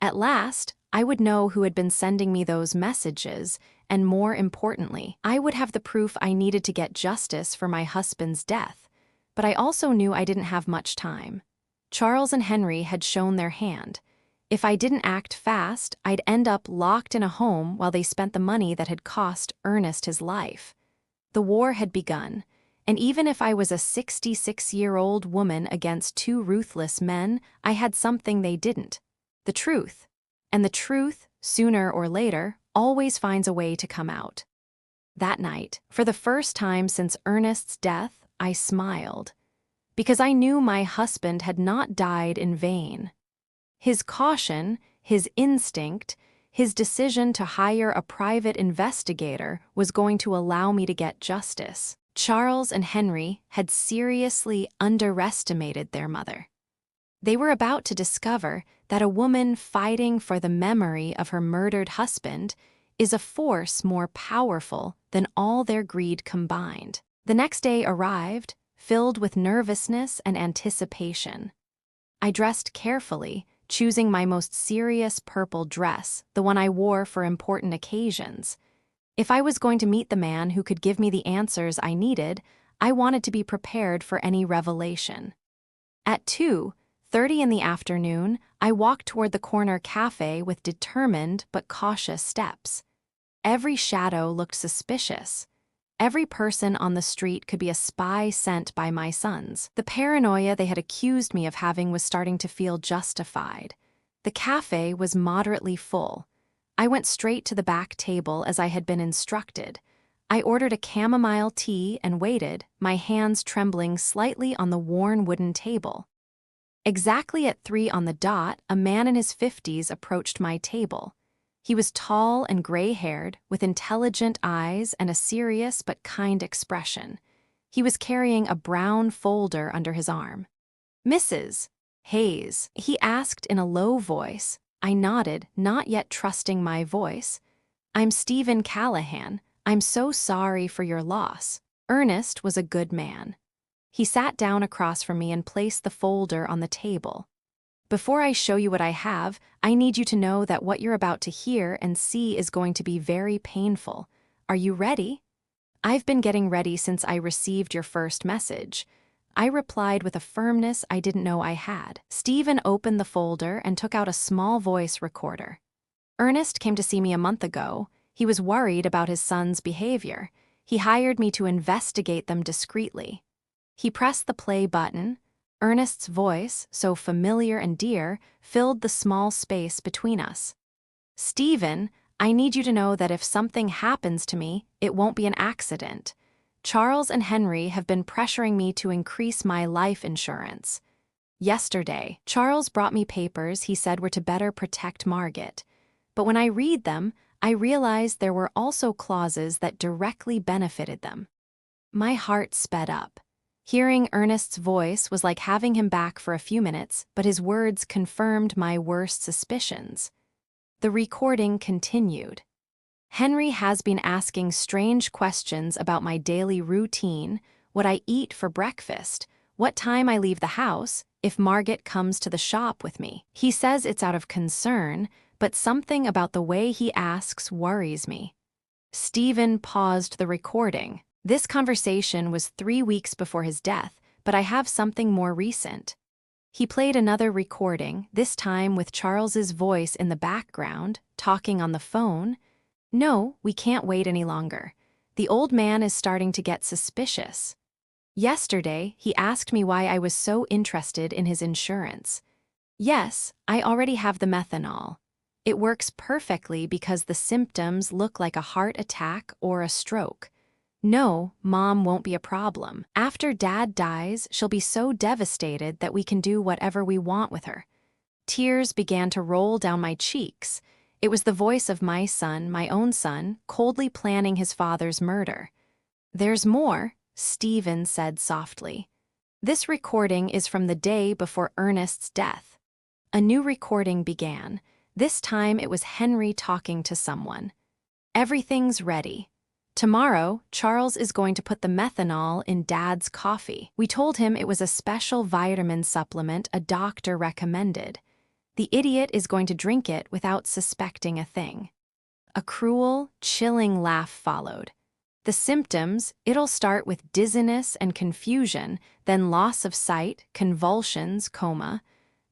A: At last, I would know who had been sending me those messages, and more importantly, I would have the proof I needed to get justice for my husband's death. But I also knew I didn't have much time. Charles and Henry had shown their hand. If I didn't act fast, I'd end up locked in a home while they spent the money that had cost Ernest his life. The war had begun, and even if I was a 66-year-old woman against 2 ruthless men, I had something they didn't: the truth. And the truth, sooner or later, always finds a way to come out. That night, for the first time since Ernest's death, I smiled, because I knew my husband had not died in vain. His caution, his instinct, his decision to hire a private investigator was going to allow me to get justice. Charles and Henry had seriously underestimated their mother. They were about to discover that a woman fighting for the memory of her murdered husband is a force more powerful than all their greed combined. The next day arrived, filled with nervousness and anticipation. I dressed carefully, choosing my most serious purple dress, the one I wore for important occasions. If I was going to meet the man who could give me the answers I needed, I wanted to be prepared for any revelation. At 2:30 in the afternoon, I walked toward the corner cafe with determined but cautious steps. Every shadow looked suspicious. Every person on the street could be a spy sent by my sons. The paranoia they had accused me of having was starting to feel justified. The cafe was moderately full. I went straight to the back table as I had been instructed. I ordered a chamomile tea and waited, my hands trembling slightly on the worn wooden table. Exactly at 3 on the dot, a man in his 50s approached my table. He was tall and gray-haired, with intelligent eyes and a serious but kind expression. He was carrying a brown folder under his arm. "Mrs. Hayes," he asked in a low voice. I nodded, not yet trusting my voice. "I'm Stephen Callahan. I'm so sorry for your loss." Ernest was a good man. He sat down across from me and placed the folder on the table. "Before I show you what I have, I need you to know that what you're about to hear and see is going to be very painful. Are you ready?" "I've been getting ready since I received your first message," I replied with a firmness I didn't know I had. Stephen opened the folder and took out a small voice recorder. "Ernest came to see me a month ago. He was worried about his son's behavior. He hired me to investigate them discreetly." He pressed the play button. Ernest's voice, so familiar and dear, filled the small space between us. "Stephen, I need you to know that if something happens to me, it won't be an accident. Charles and Henry have been pressuring me to increase my life insurance. Yesterday, Charles brought me papers he said were to better protect Margaret. But when I read them, I realized there were also clauses that directly benefited them." My heart sped up. Hearing Ernest's voice was like having him back for a few minutes, but his words confirmed my worst suspicions. The recording continued. "Henry has been asking strange questions about my daily routine, what I eat for breakfast, what time I leave the house, if Margaret comes to the shop with me. He says it's out of concern, but something about the way he asks worries me." Stephen paused the recording. "This conversation was 3 weeks before his death, but I have something more recent." He played another recording, this time with Charles's voice in the background, talking on the phone. "No, we can't wait any longer. The old man is starting to get suspicious. Yesterday, he asked me why I was so interested in his insurance. Yes, I already have the methanol. It works perfectly because the symptoms look like a heart attack or a stroke. No, Mom won't be a problem. After Dad dies, she'll be so devastated that we can do whatever we want with her." Tears began to roll down my cheeks. It was the voice of my son, my own son, coldly planning his father's murder. "There's more," Stephen said softly. "This recording is from the day before Ernest's death." A new recording began. This time it was Henry talking to someone. "Everything's ready. Tomorrow, Charles is going to put the methanol in Dad's coffee. We told him it was a special vitamin supplement a doctor recommended. The idiot is going to drink it without suspecting a thing." A cruel, chilling laugh followed. "The symptoms, it'll start with dizziness and confusion, then loss of sight, convulsions, coma.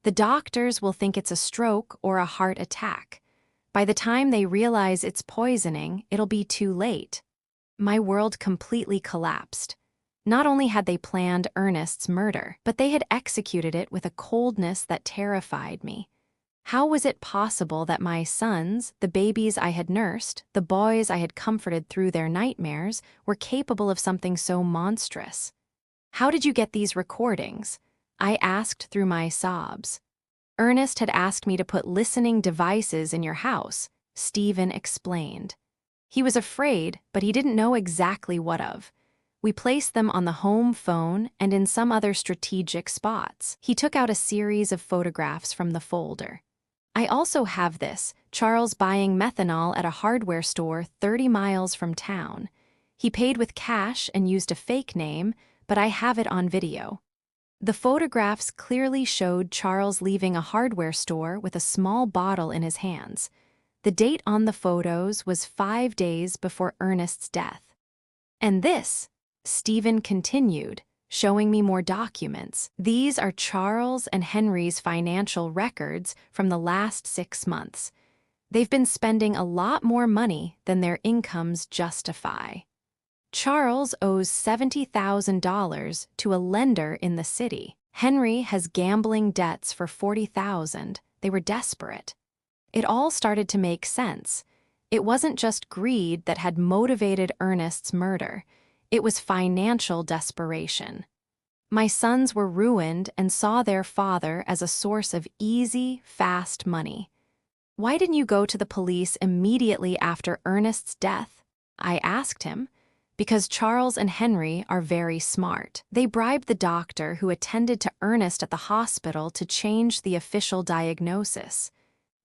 A: The doctors will think it's a stroke or a heart attack. By the time they realize it's poisoning, it'll be too late." My world completely collapsed. Not only had they planned Ernest's murder, but they had executed it with a coldness that terrified me. How was it possible that my sons, the babies I had nursed, the boys I had comforted through their nightmares, were capable of something so monstrous? "How did you get these recordings?" I asked through my sobs. "Ernest had asked me to put listening devices in your house," Stephen explained. He was afraid, but he didn't know exactly what of. "We placed them on the home phone and in some other strategic spots." He took out a series of photographs from the folder. "I also have this, Charles buying methanol at a hardware store 30 miles from town. He paid with cash and used a fake name, but I have it on video." The photographs clearly showed Charles leaving a hardware store with a small bottle in his hands. The date on the photos was 5 days before Ernest's death. And this, Stephen continued, showing me more documents. These are Charles and Henry's financial records from the last 6 months. They've been spending a lot more money than their incomes justify. Charles owes $70,000 to a lender in the city. Henry has gambling debts for $40,000. They were desperate. It all started to make sense. It wasn't just greed that had motivated Ernest's murder. It was financial desperation. My sons were ruined and saw their father as a source of easy, fast money. "Why didn't you go to the police immediately after Ernest's death?" I asked him. "Because Charles and Henry are very smart. They bribed the doctor who attended to Ernest at the hospital to change the official diagnosis.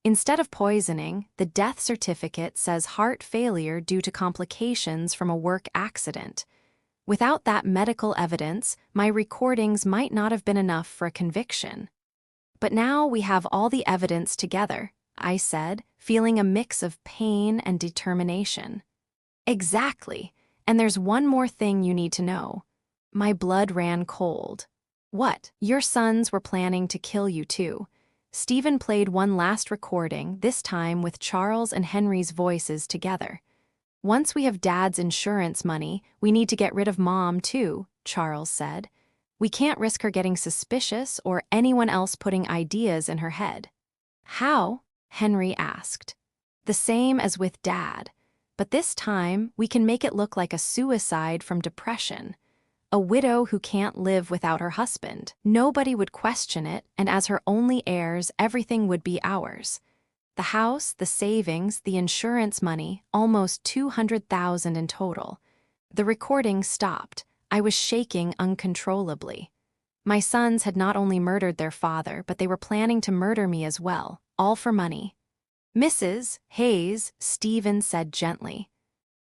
A: Instead of poisoning, the death certificate says heart failure due to complications from a work accident. Without that medical evidence, my recordings might not have been enough for a conviction. But now we have all the evidence together," I said, feeling a mix of pain and determination. "Exactly. And there's one more thing you need to know." My blood ran cold. "What?" "Your sons were planning to kill you too." Stephen played one last recording, this time with Charles and Henry's voices together. "Once we have Dad's insurance money, we need to get rid of Mom too," Charles said. "We can't risk her getting suspicious or anyone else putting ideas in her head." "How?" Henry asked. "The same as with Dad. But this time, we can make it look like a suicide from depression. A widow who can't live without her husband. Nobody would question it, and as her only heirs, everything would be ours. The house, the savings, the insurance money, almost $200,000 in total." The recording stopped. I was shaking uncontrollably. My sons had not only murdered their father, but they were planning to murder me as well, all for money. "Mrs. Hayes," Stephen said gently,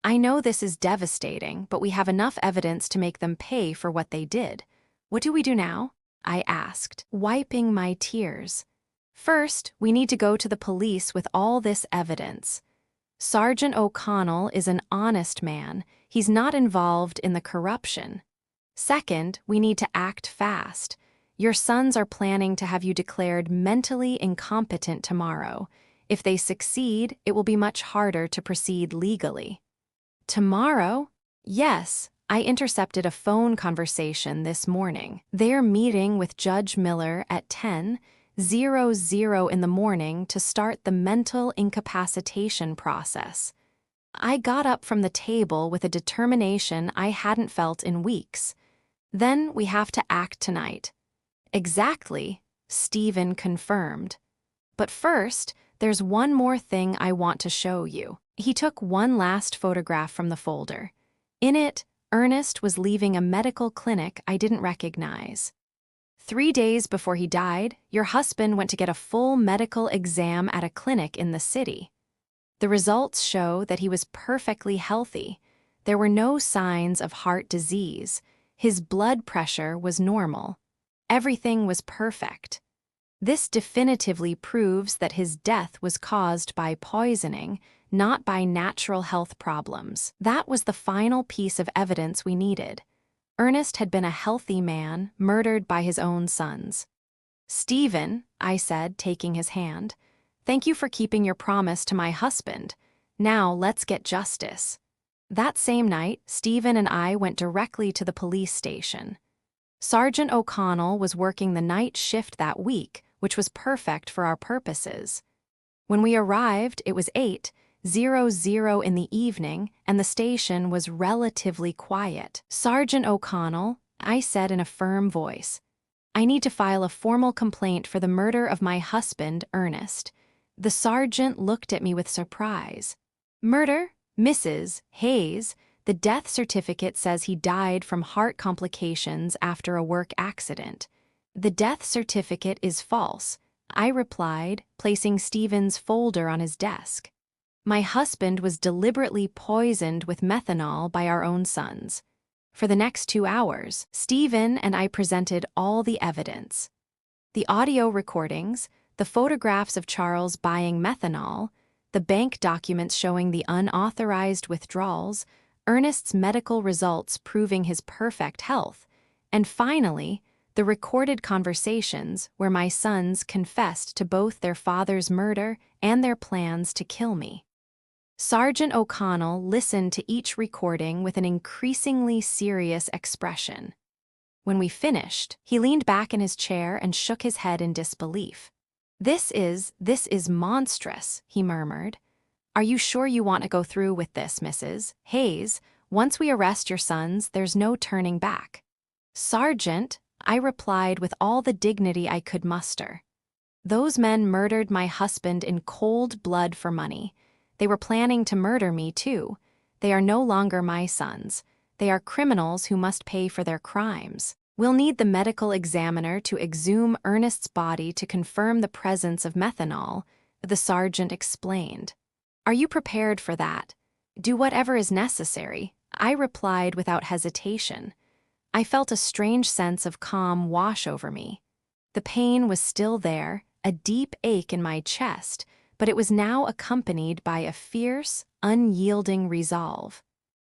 A: "I know this is devastating, but we have enough evidence to make them pay for what they did. What do we do now?" I asked, wiping my tears. "First, we need to go to the police with all this evidence. Sergeant O'Connell is an honest man. He's not involved in the corruption. Second, we need to act fast. Your sons are planning to have you declared mentally incompetent tomorrow. If they succeed, it will be much harder to proceed legally." "Tomorrow?" "Yes, I intercepted a phone conversation this morning. They're meeting with Judge Miller at 10:00 in the morning to start the mental incapacitation process." I got up from the table with a determination I hadn't felt in weeks. "Then we have to act tonight." "Exactly," Stephen confirmed. "But first, there's one more thing I want to show you." He took one last photograph from the folder. In it, Ernest was leaving a medical clinic I didn't recognize. 3 days before he died, your husband went to get a full medical exam at a clinic in the city. The results show that he was perfectly healthy. There were no signs of heart disease. His blood pressure was normal. Everything was perfect. This definitively proves that his death was caused by poisoning, not by natural health problems. That was the final piece of evidence we needed. Ernest had been a healthy man, murdered by his own sons. "Stephen," I said, taking his hand, "thank you for keeping your promise to my husband. Now let's get justice." That same night, Stephen and I went directly to the police station. Sergeant O'Connell was working the night shift that week, which was perfect for our purposes. When we arrived, it was 8:00 in the evening, and the station was relatively quiet. "Sergeant O'Connell," I said in a firm voice, "I need to file a formal complaint for the murder of my husband, Ernest." The sergeant looked at me with surprise. "Murder? Mrs. Hayes, the death certificate says he died from heart complications after a work accident." "The death certificate is false," I replied, placing Stephen's folder on his desk. "My husband was deliberately poisoned with methanol by our own sons." For the next 2 hours, Stephen and I presented all the evidence. The audio recordings, the photographs of Charles buying methanol, the bank documents showing the unauthorized withdrawals, Ernest's medical results proving his perfect health, and finally, the recorded conversations where my sons confessed to both their father's murder and their plans to kill me. Sergeant O'Connell listened to each recording with an increasingly serious expression. When we finished, he leaned back in his chair and shook his head in disbelief. This is monstrous," he murmured. "Are you sure you want to go through with this, Mrs. Hayes? Once we arrest your sons, there's no turning back." "Sergeant," I replied with all the dignity I could muster. "Those men murdered my husband in cold blood for money. They were planning to murder me, too. They are no longer my sons. They are criminals who must pay for their crimes. We'll need the medical examiner to exhume Ernest's body to confirm the presence of methanol," the sergeant explained. "Are you prepared for that?" "Do whatever is necessary," I replied without hesitation. I felt a strange sense of calm wash over me. The pain was still there, a deep ache in my chest, but it was now accompanied by a fierce, unyielding resolve.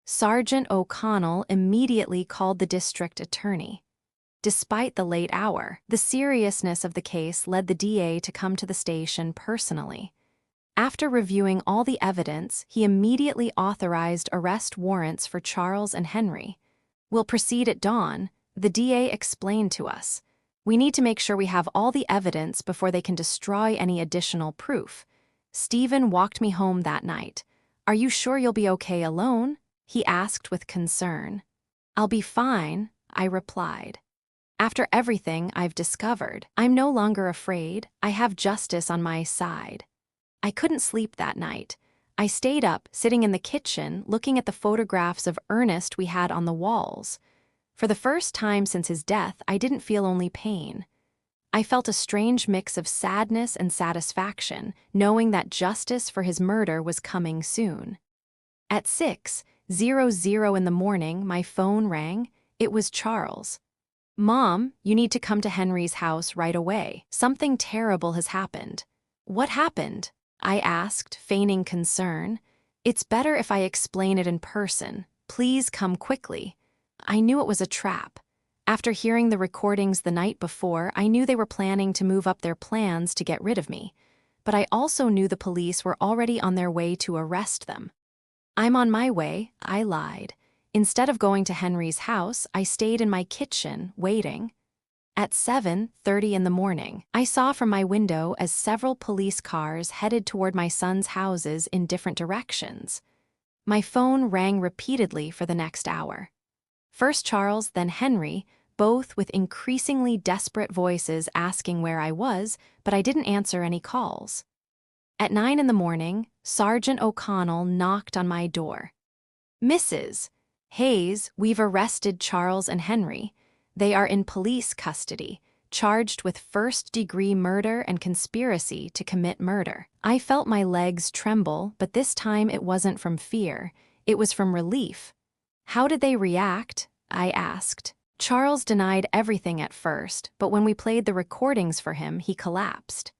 A: Sergeant O'Connell immediately called the district attorney. Despite the late hour, the seriousness of the case led the DA to come to the station personally. After reviewing all the evidence, he immediately authorized arrest warrants for Charles and Henry. "We'll proceed at dawn," the DA explained to us. "We need to make sure we have all the evidence before they can destroy any additional proof." Stephen walked me home that night. "Are you sure you'll be okay alone?" he asked with concern. "I'll be fine," I replied. "After everything I've discovered, I'm no longer afraid. I have justice on my side." I couldn't sleep that night. I stayed up, sitting in the kitchen, looking at the photographs of Ernest we had on the walls. For the first time since his death, I didn't feel only pain. I felt a strange mix of sadness and satisfaction, knowing that justice for his murder was coming soon. At 6:00 in the morning, my phone rang. It was Charles. "Mom, you need to come to Henry's house right away. Something terrible has happened." "What happened?" I asked, feigning concern. "It's better if I explain it in person. Please come quickly." I knew it was a trap. After hearing the recordings the night before, I knew they were planning to move up their plans to get rid of me. But I also knew the police were already on their way to arrest them. "I'm on my way," I lied. Instead of going to Henry's house, I stayed in my kitchen, waiting. At 7:30 in the morning, I saw from my window as several police cars headed toward my sons' houses in different directions. My phone rang repeatedly for the next hour. First Charles, then Henry, both with increasingly desperate voices asking where I was, but I didn't answer any calls. At 9 in the morning, Sergeant O'Connell knocked on my door. "Mrs. Hayes, we've arrested Charles and Henry. They are in police custody, charged with first-degree murder and conspiracy to commit murder." I felt my legs tremble, but this time it wasn't from fear. It was from relief. "How did they react?" I asked. Charles denied everything at first, but when we played the recordings for him, he collapsed.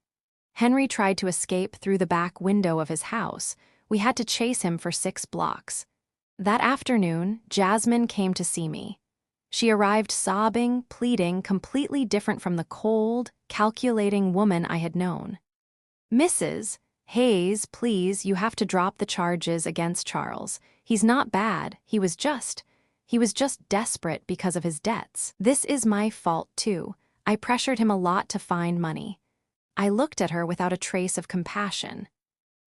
A: Henry tried to escape through the back window of his house. We had to chase him for 6 blocks. That afternoon, Jasmine came to see me. She arrived sobbing, pleading, completely different from the cold, calculating woman I had known. "Mrs. Hayes, please, you have to drop the charges against Charles. He's not bad, he was just desperate because of his debts. This is my fault, too. I pressured him a lot to find money." I looked at her without a trace of compassion.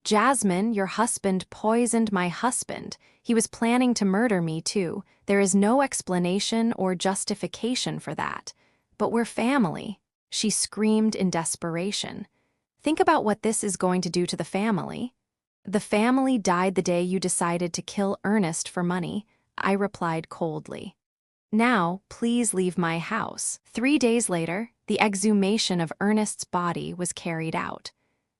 A: "Jasmine, your husband poisoned my husband. He was planning to murder me, too. There is no explanation or justification for that. But we're family," she screamed in desperation. "Think about what this is going to do to the family." "The family died the day you decided to kill Ernest for money," I replied coldly. "Now, please leave my house." 3 days later, the exhumation of Ernest's body was carried out.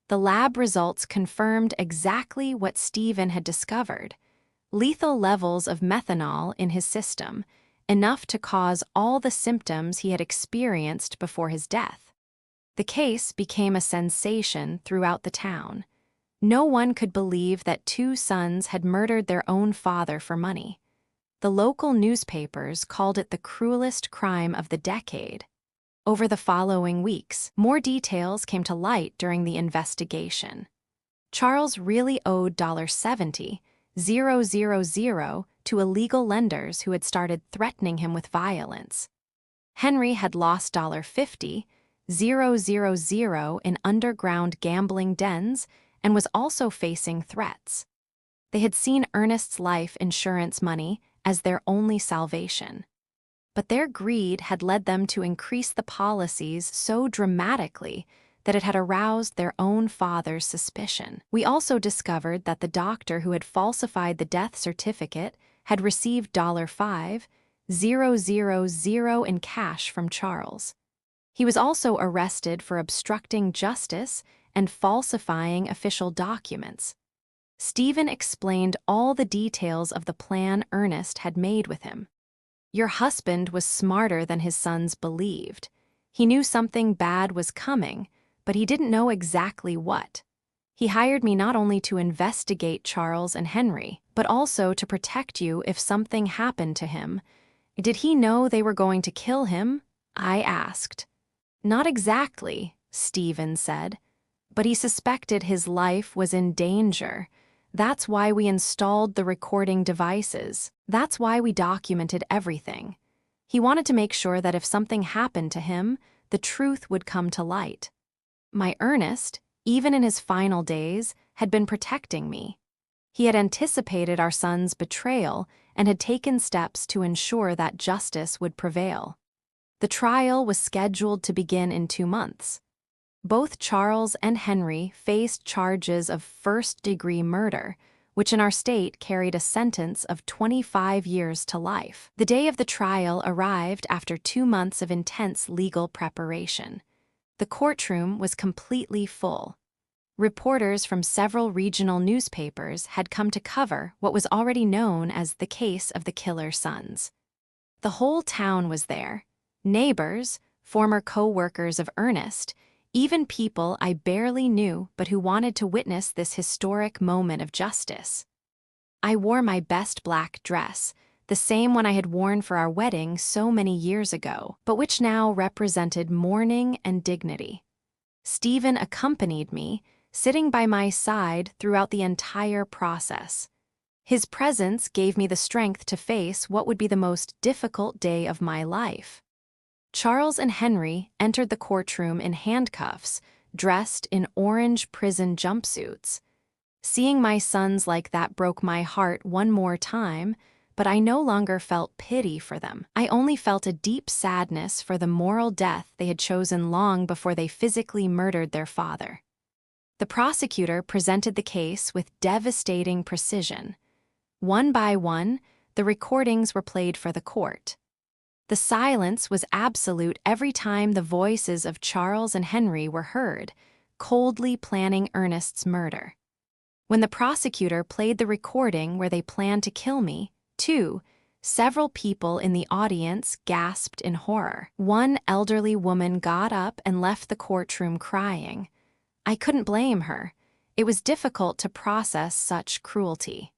A: The lab results confirmed exactly what Stephen had discovered: lethal levels of methanol in his system, enough to cause all the symptoms he had experienced before his death. The case became a sensation throughout the town. No one could believe that two sons had murdered their own father for money. The local newspapers called it the cruelest crime of the decade. Over the following weeks, more details came to light during the investigation. Charles really owed $70,000 to illegal lenders who had started threatening him with violence. Henry had lost $50,000 in underground gambling dens and was also facing threats. They had seen Ernest's life insurance money as their only salvation. But their greed had led them to increase the policies so dramatically that it had aroused their own father's suspicion. We also discovered that the doctor who had falsified the death certificate had received $5,000 in cash from Charles. He was also arrested for obstructing justice and falsifying official documents. Stephen explained all the details of the plan Ernest had made with him. "Your husband was smarter than his sons believed. He knew something bad was coming, but he didn't know exactly what. He hired me not only to investigate Charles and Henry, but also to protect you if something happened to him." "Did he know they were going to kill him?" I asked. "Not exactly," Stephen said, "but he suspected his life was in danger. That's why we installed the recording devices. That's why we documented everything. He wanted to make sure that if something happened to him, the truth would come to light. My Ernest, even in his final days, had been protecting me. He had anticipated our son's betrayal and had taken steps to ensure that justice would prevail." The trial was scheduled to begin in 2 months. Both Charles and Henry faced charges of first-degree murder, which in our state carried a sentence of 25 years to life. The day of the trial arrived after 2 months of intense legal preparation. The courtroom was completely full. Reporters from several regional newspapers had come to cover what was already known as the case of the killer sons. The whole town was there. Neighbors, former co-workers of Ernest, even people I barely knew but who wanted to witness this historic moment of justice. I wore my best black dress, the same one I had worn for our wedding so many years ago, but which now represented mourning and dignity. Stephen accompanied me, sitting by my side throughout the entire process. His presence gave me the strength to face what would be the most difficult day of my life. Charles and Henry entered the courtroom in handcuffs, dressed in orange prison jumpsuits. Seeing my sons like that broke my heart one more time, but I no longer felt pity for them. I only felt a deep sadness for the moral death they had chosen long before they physically murdered their father. The prosecutor presented the case with devastating precision. One by one, the recordings were played for the court. The silence was absolute every time the voices of Charles and Henry were heard, coldly planning Ernest's murder. When the prosecutor played the recording where they planned to kill me, too, several people in the audience gasped in horror. One elderly woman got up and left the courtroom crying. I couldn't blame her. It was difficult to process such cruelty.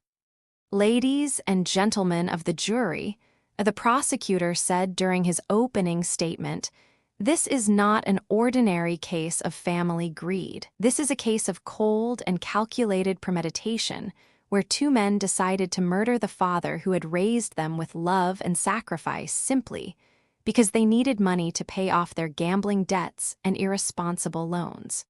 A: "Ladies and gentlemen of the jury," the prosecutor said during his opening statement, "this is not an ordinary case of family greed. This is a case of cold and calculated premeditation, where two men decided to murder the father who had raised them with love and sacrifice simply because they needed money to pay off their gambling debts and irresponsible loans."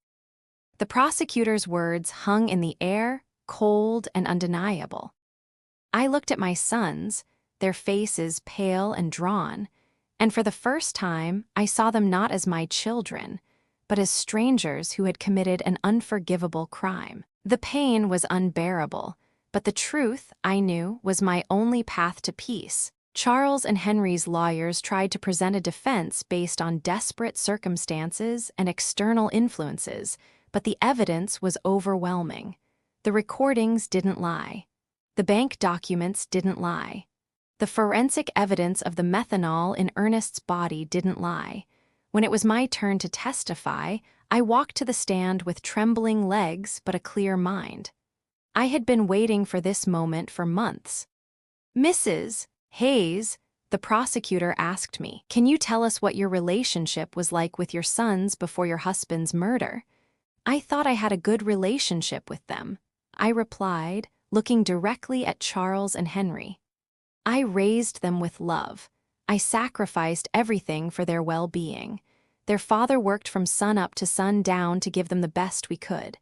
A: The prosecutor's words hung in the air, cold and undeniable. I looked at my sons, their faces pale and drawn, and for the first time I saw them not as my children, but as strangers who had committed an unforgivable crime. The pain was unbearable, but the truth, I knew, was my only path to peace. Charles and Henry's lawyers tried to present a defense based on desperate circumstances and external influences, but the evidence was overwhelming. The recordings didn't lie. The bank documents didn't lie. The forensic evidence of the methanol in Ernest's body didn't lie. When it was my turn to testify, I walked to the stand with trembling legs but a clear mind. I had been waiting for this moment for months. "Mrs. Hayes," the prosecutor asked me, "can you tell us what your relationship was like with your sons before your husband's murder?" "I thought I had a good relationship with them," I replied, looking directly at Charles and Henry. "I raised them with love. I sacrificed everything for their well-being. Their father worked from sunup to sundown to give them the best we could.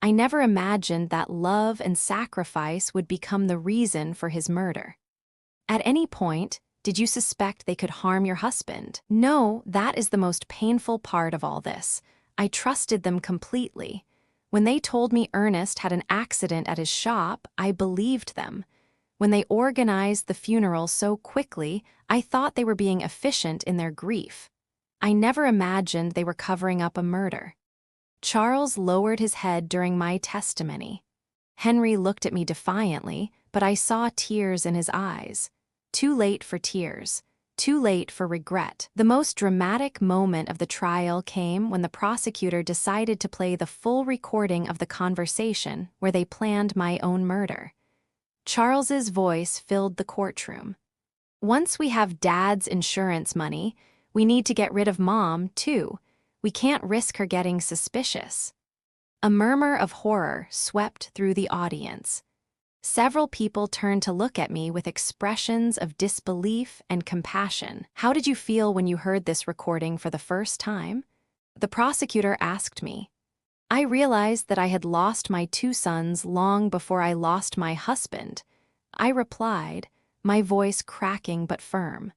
A: I never imagined that love and sacrifice would become the reason for his murder." "At any point, did you suspect they could harm your husband?" "No, that is the most painful part of all this. I trusted them completely. When they told me Ernest had an accident at his shop, I believed them. When they organized the funeral so quickly, I thought they were being efficient in their grief. I never imagined they were covering up a murder." Charles lowered his head during my testimony. Henry looked at me defiantly, but I saw tears in his eyes. Too late for tears. Too late for regret. The most dramatic moment of the trial came when the prosecutor decided to play the full recording of the conversation where they planned my own murder. Charles's voice filled the courtroom. "Once we have Dad's insurance money, we need to get rid of Mom, too. We can't risk her getting suspicious." A murmur of horror swept through the audience. Several people turned to look at me with expressions of disbelief and compassion. "How did you feel when you heard this recording for the first time?" the prosecutor asked me. "I realized that I had lost my two sons long before I lost my husband," I replied, my voice cracking but firm.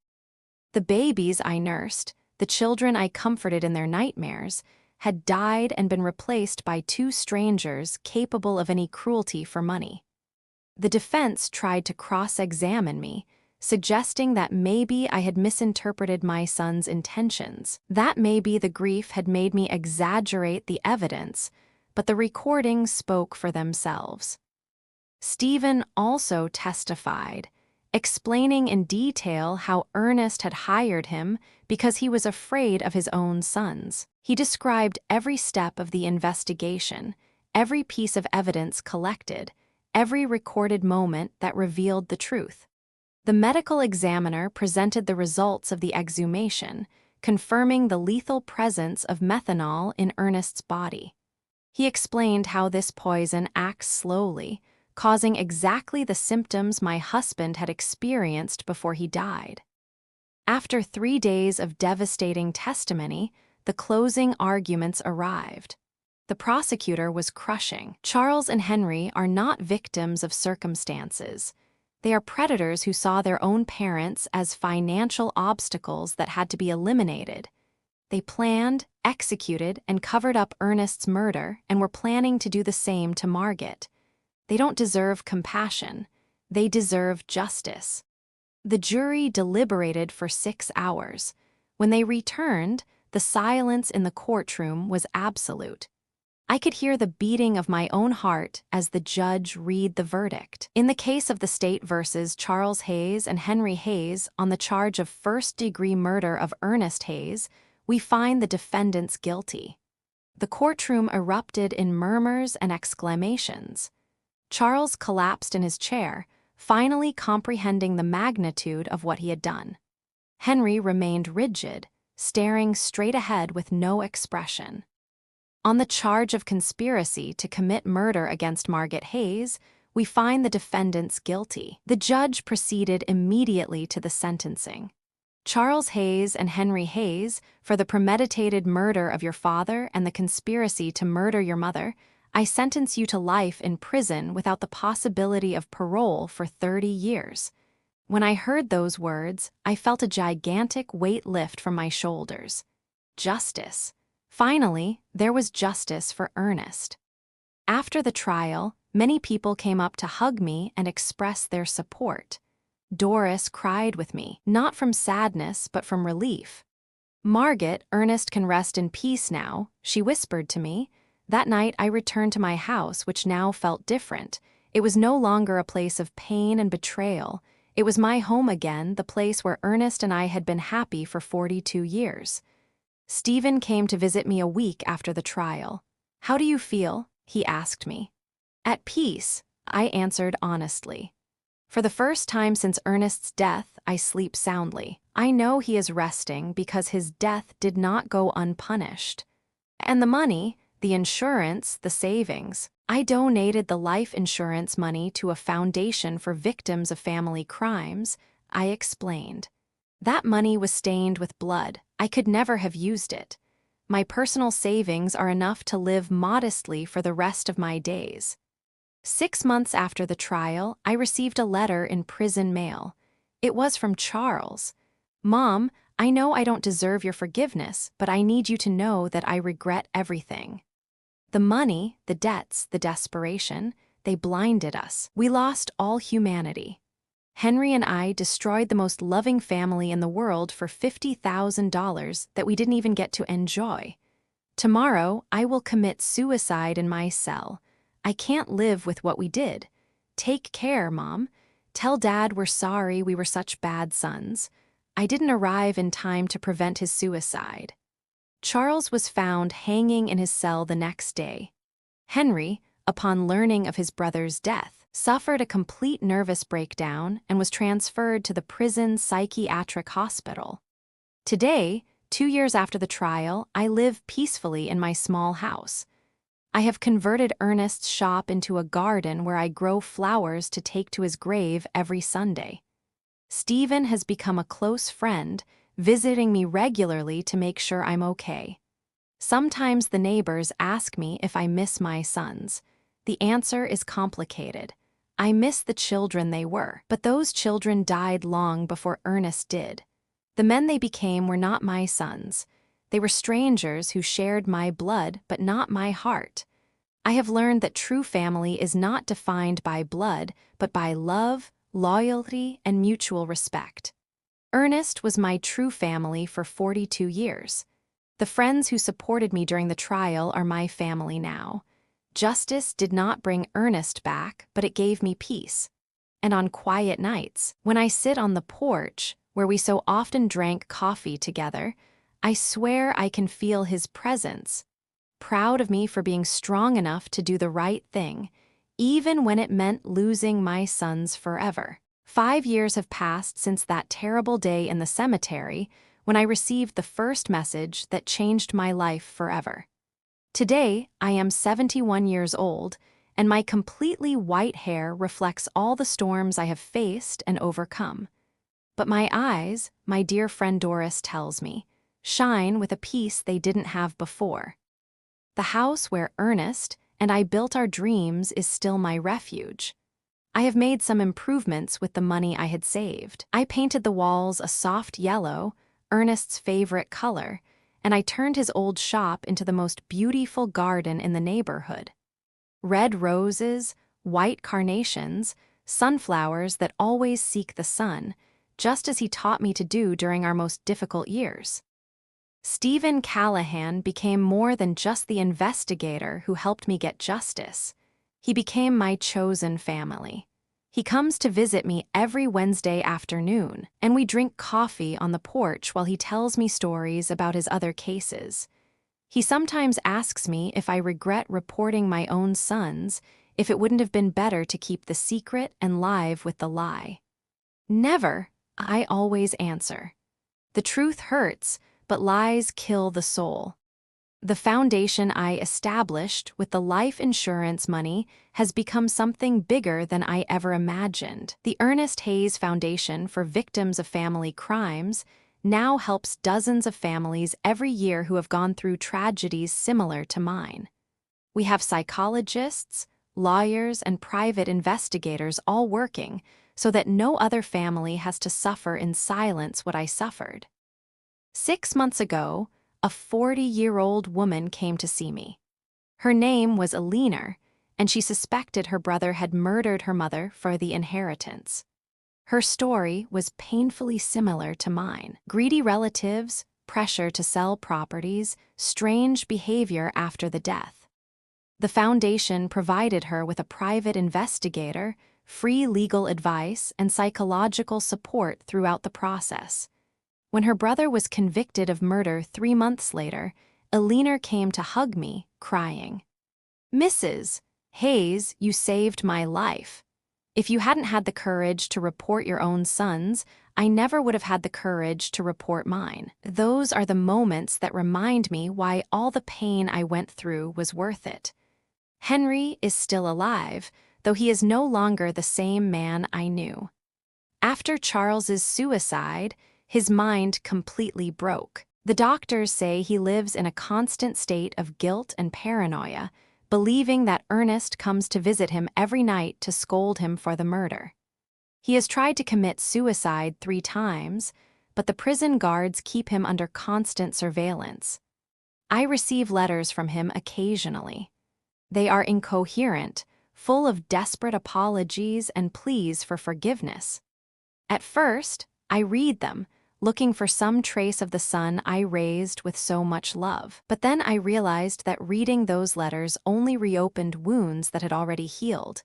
A: "The babies I nursed, the children I comforted in their nightmares, had died and been replaced by two strangers capable of any cruelty for money." The defense tried to cross-examine me, suggesting that maybe I had misinterpreted my son's intentions. That maybe the grief had made me exaggerate the evidence, but the recordings spoke for themselves. Stephen also testified, explaining in detail how Ernest had hired him because he was afraid of his own sons. He described every step of the investigation, every piece of evidence collected, every recorded moment that revealed the truth. The medical examiner presented the results of the exhumation, confirming the lethal presence of methanol in Ernest's body. He explained how this poison acts slowly, causing exactly the symptoms my husband had experienced before he died. After 3 days of devastating testimony, the closing arguments arrived. The prosecutor was crushing. Charles and Henry are not victims of circumstances. They are predators who saw their own parents as financial obstacles that had to be eliminated. They planned, executed, and covered up Ernest's murder and were planning to do the same to Margaret. They don't deserve compassion. They deserve justice. The jury deliberated for 6 hours. When they returned, the silence in the courtroom was absolute. I could hear the beating of my own heart as the judge read the verdict. In the case of the state versus Charles Hayes and Henry Hayes on the charge of first-degree murder of Ernest Hayes, we find the defendants guilty. The courtroom erupted in murmurs and exclamations. Charles collapsed in his chair, finally comprehending the magnitude of what he had done. Henry remained rigid, staring straight ahead with no expression. On the charge of conspiracy to commit murder against Margaret Hayes, we find the defendants guilty. The judge proceeded immediately to the sentencing. Charles Hayes and Henry Hayes, for the premeditated murder of your father and the conspiracy to murder your mother, I sentence you to life in prison without the possibility of parole for 30 years. When I heard those words, I felt a gigantic weight lift from my shoulders. Justice. Finally, there was justice for Ernest. After the trial, many people came up to hug me and express their support. Doris cried with me, not from sadness but from relief. "Margaret, Ernest can rest in peace now," she whispered to me. That night I returned to my house, which now felt different. It was no longer a place of pain and betrayal. It was my home again, the place where Ernest and I had been happy for 42 years. Stephen came to visit me a week after the trial. "How do you feel?" he asked me. "At peace," I answered honestly. "For the first time since Ernest's death, I sleep soundly. I know he is resting because his death did not go unpunished. And the money, the insurance, the savings. I donated the life insurance money to a foundation for victims of family crimes," I explained. "That money was stained with blood. I could never have used it. My personal savings are enough to live modestly for the rest of my days." 6 months after the trial, I received a letter in prison mail. It was from Charles. "Mom, I know I don't deserve your forgiveness, but I need you to know that I regret everything." The money, the debts, the desperation, they blinded us. We lost all humanity. Henry and I destroyed the most loving family in the world for $50,000 that we didn't even get to enjoy. Tomorrow, I will commit suicide in my cell. I can't live with what we did. Take care, Mom. Tell Dad we're sorry we were such bad sons. I didn't arrive in time to prevent his suicide. Charles was found hanging in his cell the next day. Henry, upon learning of his brother's death, suffered a complete nervous breakdown and was transferred to the prison psychiatric hospital. Today, 2 years after the trial, I live peacefully in my small house. I have converted Ernest's shop into a garden where I grow flowers to take to his grave every Sunday. Stephen has become a close friend, visiting me regularly to make sure I'm okay. Sometimes the neighbors ask me if I miss my sons. The answer is complicated. I miss the children they were, but those children died long before Ernest did. The men they became were not my sons. They were strangers who shared my blood but not my heart. I have learned that true family is not defined by blood, but by love, loyalty, and mutual respect. Ernest was my true family for 42 years. The friends who supported me during the trial are my family now. Justice did not bring Ernest back, but it gave me peace. And on quiet nights, when I sit on the porch, where we so often drank coffee together, I swear I can feel his presence, proud of me for being strong enough to do the right thing, even when it meant losing my sons forever. 5 years have passed since that terrible day in the cemetery when I received the first message that changed my life forever. Today, I am 71 years old, and my completely white hair reflects all the storms I have faced and overcome. But my eyes, my dear friend Doris tells me, shine with a peace they didn't have before. The house where Ernest and I built our dreams is still my refuge. I have made some improvements with the money I had saved. I painted the walls a soft yellow, Ernest's favorite color, and I turned his old shop into the most beautiful garden in the neighborhood. Red roses, white carnations, sunflowers that always seek the sun, just as he taught me to do during our most difficult years. Stephen Callahan became more than just the investigator who helped me get justice. He became my chosen family. He comes to visit me every Wednesday afternoon, and we drink coffee on the porch while he tells me stories about his other cases. He sometimes asks me if I regret reporting my own sons, if it wouldn't have been better to keep the secret and live with the lie. Never, I always answer. The truth hurts, but lies kill the soul. The foundation I established with the life insurance money has become something bigger than I ever imagined. The Ernest Hayes Foundation for Victims of Family Crimes now helps dozens of families every year who have gone through tragedies similar to mine. We have psychologists, lawyers, and private investigators all working so that no other family has to suffer in silence what I suffered. 6 months ago, a 40-year-old woman came to see me. Her name was Alina, and she suspected her brother had murdered her mother for the inheritance. Her story was painfully similar to mine. Greedy relatives, pressure to sell properties, strange behavior after the death. The foundation provided her with a private investigator free legal advice, and psychological support throughout the process. When her brother was convicted of murder 3 months later, Eleanor came to hug me, crying, "Mrs. Hayes, you saved my life. If you hadn't had the courage to report your own sons, I never would have had the courage to report mine." Those are the moments that remind me why all the pain I went through was worth it. Henry is still alive, though he is no longer the same man I knew. After Charles's suicide, his mind completely broke. The doctors say he lives in a constant state of guilt and paranoia, believing that Ernest comes to visit him every night to scold him for the murder. He has tried to commit suicide 3 times, but the prison guards keep him under constant surveillance. I receive letters from him occasionally. They are incoherent, full of desperate apologies and pleas for forgiveness. At first, I read them, looking for some trace of the son I raised with so much love. But then I realized that reading those letters only reopened wounds that had already healed.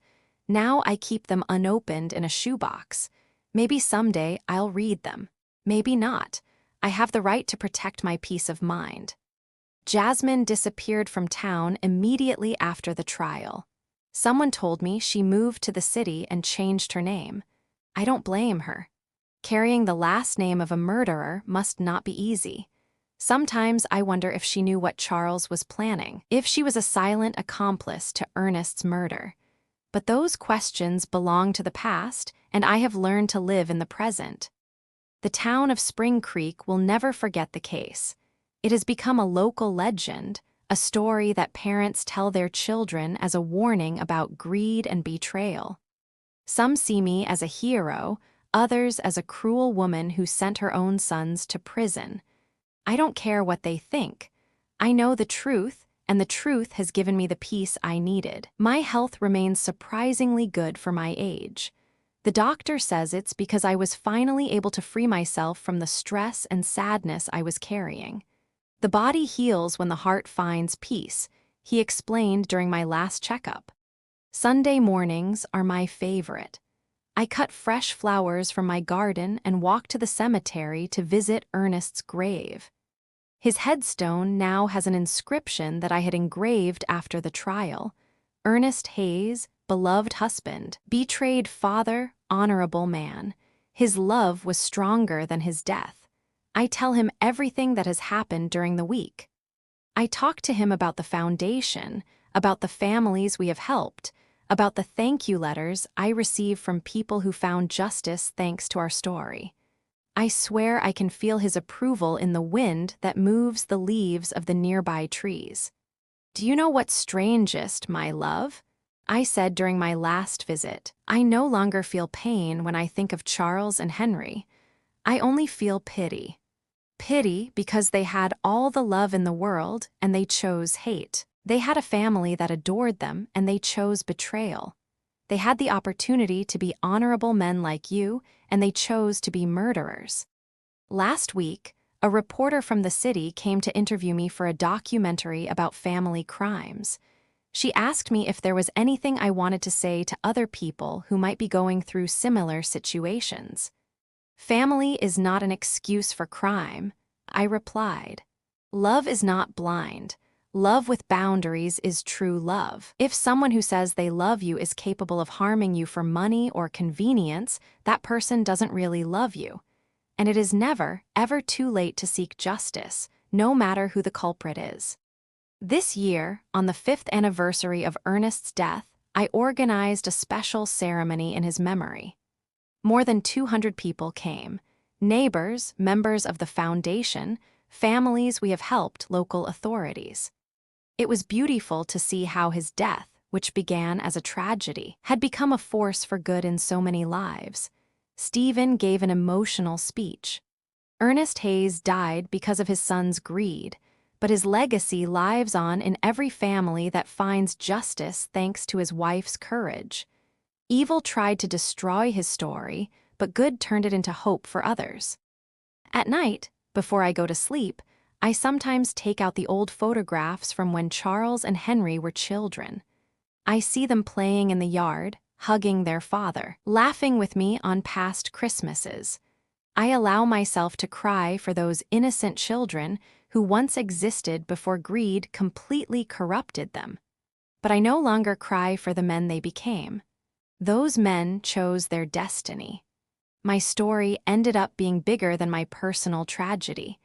A: Now I keep them unopened in a shoebox. Maybe someday I'll read them. Maybe not. I have the right to protect my peace of mind. Jasmine disappeared from town immediately after the trial. Someone told me she moved to the city and changed her name. I don't blame her. Carrying the last name of a murderer must not be easy. Sometimes I wonder if she knew what Charles was planning, if she was a silent accomplice to Ernest's murder. But those questions belong to the past, and I have learned to live in the present. The town of Spring Creek will never forget the case. It has become a local legend, a story that parents tell their children as a warning about greed and betrayal. Some see me as a hero, others as a cruel woman who sent her own sons to prison. I don't care what they think. I know the truth, and the truth has given me the peace I needed. My health remains surprisingly good for my age. The doctor says it's because I was finally able to free myself from the stress and sadness I was carrying. The body heals when the heart finds peace, he explained during my last checkup. Sunday mornings are my favorite. I cut fresh flowers from my garden and walk to the cemetery to visit Ernest's grave. His headstone now has an inscription that I had engraved after the trial. Ernest Hayes, beloved husband, betrayed father, honorable man. His love was stronger than his death. I tell him everything that has happened during the week. I talk to him about the foundation, about the families we have helped, about the thank you letters I receive from people who found justice thanks to our story. I swear I can feel his approval in the wind that moves the leaves of the nearby trees. "Do you know what's strangest, my love?" I said during my last visit. "I no longer feel pain when I think of Charles and Henry. I only feel pity. Pity because they had all the love in the world and they chose hate. They had a family that adored them, and they chose betrayal. They had the opportunity to be honorable men like you, and they chose to be murderers." Last week, a reporter from the city came to interview me for a documentary about family crimes. She asked me if there was anything I wanted to say to other people who might be going through similar situations. "Family is not an excuse for crime," I replied. "Love is not blind. Love with boundaries is true love. If someone who says they love you is capable of harming you for money or convenience, that person doesn't really love you. And it is never, ever too late to seek justice, no matter who the culprit is." This year, on the 5th anniversary of Ernest's death, I organized a special ceremony in his memory. More than 200 people came: neighbors, members of the foundation, families we have helped, local authorities. It was beautiful to see how his death, which began as a tragedy, had become a force for good in so many lives. Stephen gave an emotional speech. Ernest Hayes died because of his son's greed, but his legacy lives on in every family that finds justice thanks to his wife's courage. Evil tried to destroy his story, but good turned it into hope for others. At night, before I go to sleep, I sometimes take out the old photographs from when Charles and Henry were children. I see them playing in the yard, hugging their father, laughing with me on past Christmases. I allow myself to cry for those innocent children who once existed before greed completely corrupted them. But I no longer cry for the men they became. Those men chose their destiny. My story ended up being bigger than my personal tragedy.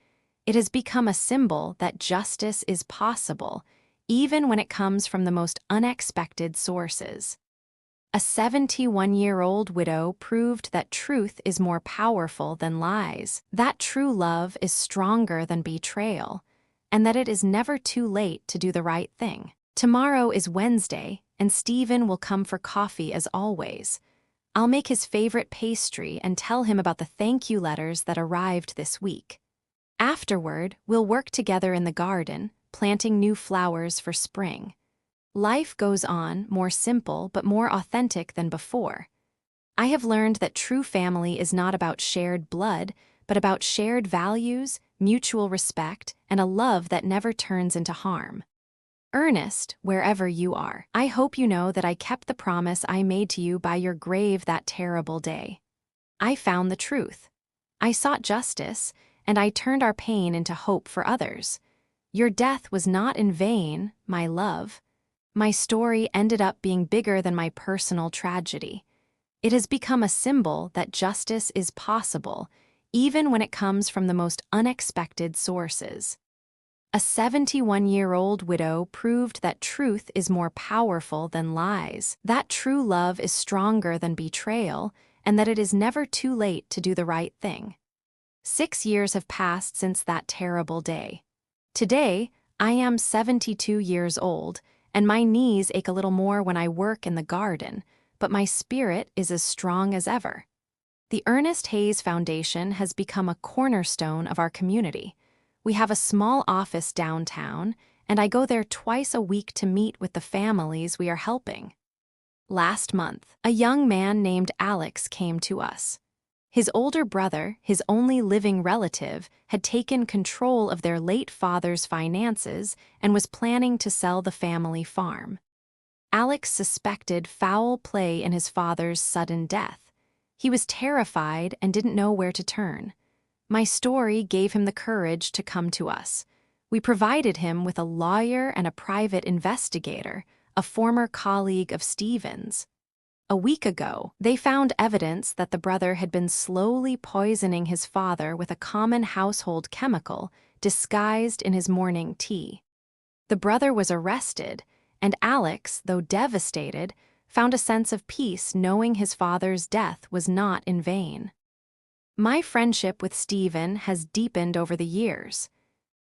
A: It has become a symbol that justice is possible, even when it comes from the most unexpected sources. A 71-year-old widow proved that truth is more powerful than lies, that true love is stronger than betrayal, and that it is never too late to do the right thing. Tomorrow is Wednesday, and Stephen will come for coffee as always. I'll make his favorite pastry and tell him about the thank you letters that arrived this week. Afterward, we'll work together in the garden, planting new flowers for spring. Life goes on, more simple but more authentic than before. I have learned that true family is not about shared blood, but about shared values, mutual respect, and a love that never turns into harm. Ernest, wherever you are, I hope you know that I kept the promise I made to you by your grave that terrible day. I found the truth. I sought justice, and I turned our pain into hope for others. Your death was not in vain, my love. My story ended up being bigger than my personal tragedy. It has become a symbol that justice is possible, even when it comes from the most unexpected sources. A 71-year-old widow proved that truth is more powerful than lies, that true love is stronger than betrayal, and that it is never too late to do the right thing. 6 years have passed since that terrible day. Today, I am 72 years old, and my knees ache a little more when I work in the garden, but my spirit is as strong as ever. The Ernest Hayes Foundation has become a cornerstone of our community. We have a small office downtown, and I go there twice a week to meet with the families we are helping. Last month, a young man named Alex came to us. His older brother, his only living relative, had taken control of their late father's finances and was planning to sell the family farm. Alex suspected foul play in his father's sudden death. He was terrified and didn't know where to turn. My story gave him the courage to come to us. We provided him with a lawyer and a private investigator, a former colleague of Stephen's. A week ago, they found evidence that the brother had been slowly poisoning his father with a common household chemical disguised in his morning tea. The brother was arrested, and Alex, though devastated, found a sense of peace knowing his father's death was not in vain. My friendship with Stephen has deepened over the years.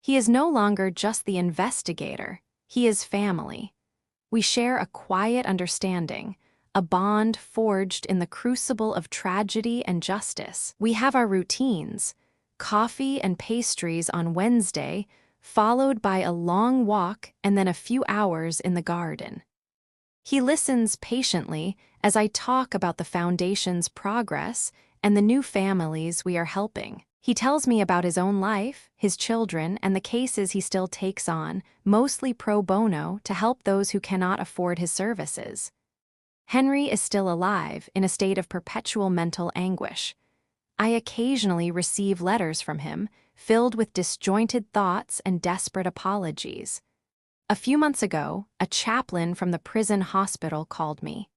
A: He is no longer just the investigator, he is family. We share a quiet understanding, a bond forged in the crucible of tragedy and justice. We have our routines, coffee and pastries on Wednesday, followed by a long walk and then a few hours in the garden. He listens patiently as I talk about the foundation's progress and the new families we are helping. He tells me about his own life, his children, and the cases he still takes on, mostly pro bono, to help those who cannot afford his services. Henry is still alive, in a state of perpetual mental anguish. I occasionally receive letters from him, filled with disjointed thoughts and desperate apologies. A few months ago, a chaplain from the prison hospital called me.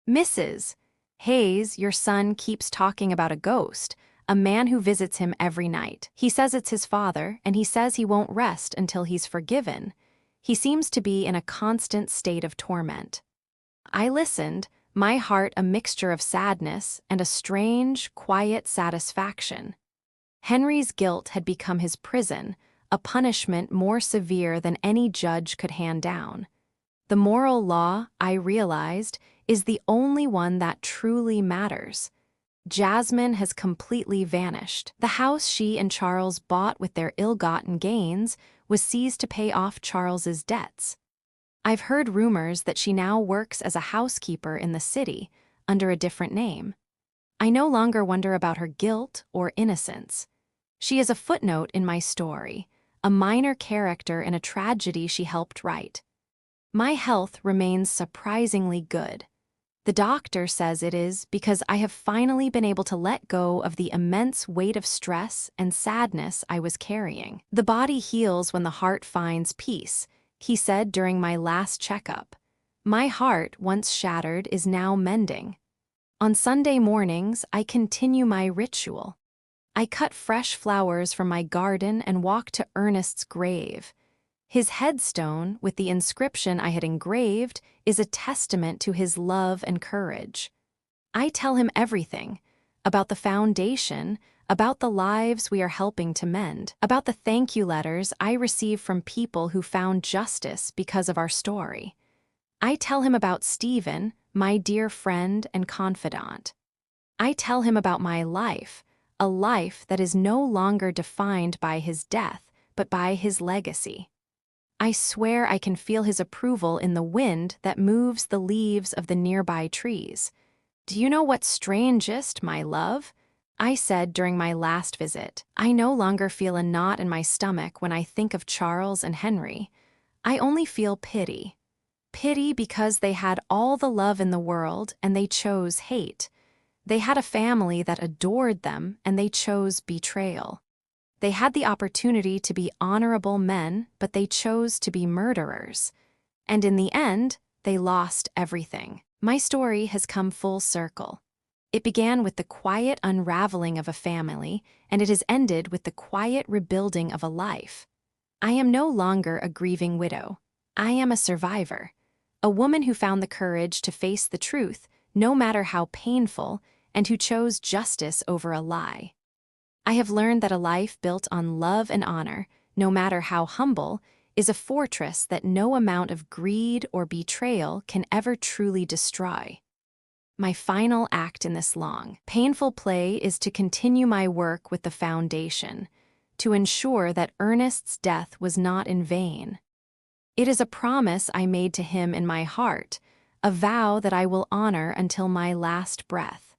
A: "Mrs. Hayes, your son keeps talking about a ghost, a man who visits him every night. He says it's his father, and he says he won't rest until he's forgiven. He seems to be in a constant state of torment." I listened, my heart a mixture of sadness and a strange, quiet satisfaction. Henry's guilt had become his prison, a punishment more severe than any judge could hand down. The moral law, I realized, is the only one that truly matters. Jasmine has completely vanished. The house she and Charles bought with their ill-gotten gains was seized to pay off Charles's debts. I've heard rumors that she now works as a housekeeper in the city, under a different name. I no longer wonder about her guilt or innocence. She is a footnote in my story, a minor character in a tragedy she helped write. My health remains surprisingly good. The doctor says it is because I have finally been able to let go of the immense weight of stress and sadness I was carrying. The body heals when the heart finds peace, he said during my last checkup. My heart, once shattered, is now mending. On Sunday mornings, I continue my ritual. I cut fresh flowers from my garden and walk to Ernest's grave. His headstone, with the inscription I had engraved, is a testament to his love and courage. I tell him everything about the foundation, about the lives we are helping to mend, about the thank you letters I receive from people who found justice because of our story. I tell him about Stephen, my dear friend and confidant. I tell him about my life, a life that is no longer defined by his death, but by his legacy. I swear I can feel his approval in the wind that moves the leaves of the nearby trees. Do you know what's strangest, my love? I said during my last visit. I no longer feel a knot in my stomach when I think of Charles and Henry. I only feel pity. Pity because they had all the love in the world and they chose hate. They had a family that adored them and they chose betrayal. They had the opportunity to be honorable men, but they chose to be murderers. And in the end, they lost everything. My story has come full circle. It began with the quiet unraveling of a family, and it has ended with the quiet rebuilding of a life. I am no longer a grieving widow. I am a survivor. A woman who found the courage to face the truth, no matter how painful, and who chose justice over a lie. I have learned that a life built on love and honor, no matter how humble, is a fortress that no amount of greed or betrayal can ever truly destroy. My final act in this long, painful play is to continue my work with the foundation, to ensure that Ernest's death was not in vain. It is a promise I made to him in my heart, a vow that I will honor until my last breath.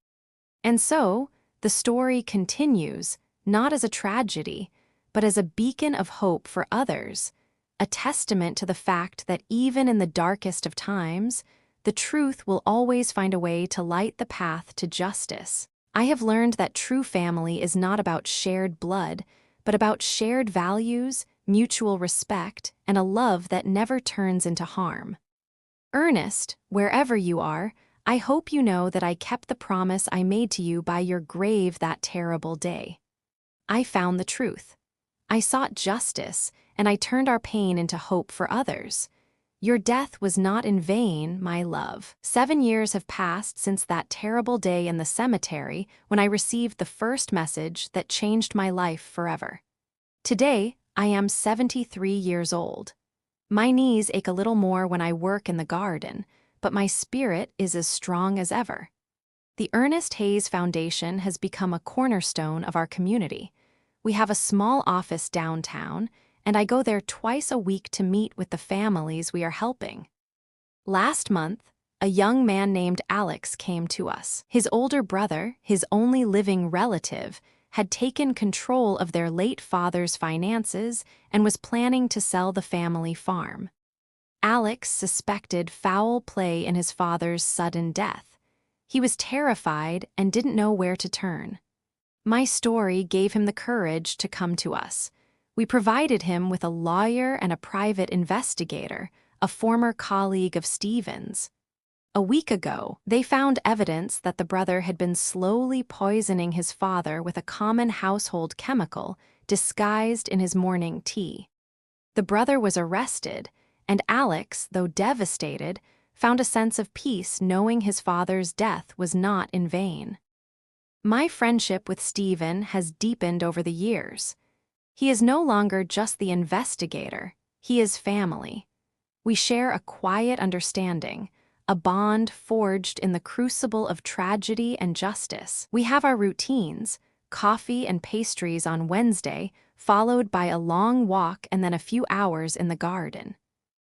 A: And so, the story continues, not as a tragedy, but as a beacon of hope for others, a testament to the fact that even in the darkest of times, the truth will always find a way to light the path to justice. I have learned that true family is not about shared blood, but about shared values, mutual respect, and a love that never turns into harm. Ernest, wherever you are, I hope you know that I kept the promise I made to you by your grave that terrible day. I found the truth. I sought justice, and I turned our pain into hope for others. Your death was not in vain, my love. 7 years have passed since that terrible day in the cemetery when I received the first message that changed my life forever. Today, I am 73 years old. My knees ache a little more when I work in the garden, but my spirit is as strong as ever. The Ernest Hayes Foundation has become a cornerstone of our community. We have a small office downtown, and I go there twice a week to meet with the families we are helping. Last month, a young man named Alex came to us. His older brother, his only living relative, had taken control of their late father's finances and was planning to sell the family farm. Alex suspected foul play in his father's sudden death. He was terrified and didn't know where to turn. My story gave him the courage to come to us. We provided him with a lawyer and a private investigator, a former colleague of Stephen's. A week ago, they found evidence that the brother had been slowly poisoning his father with a common household chemical disguised in his morning tea. The brother was arrested, and Alex, though devastated, found a sense of peace knowing his father's death was not in vain. My friendship with Stephen has deepened over the years. He is no longer just the investigator, he is family. We share a quiet understanding, a bond forged in the crucible of tragedy and justice. We have our routines, coffee and pastries on Wednesday, followed by a long walk and then a few hours in the garden.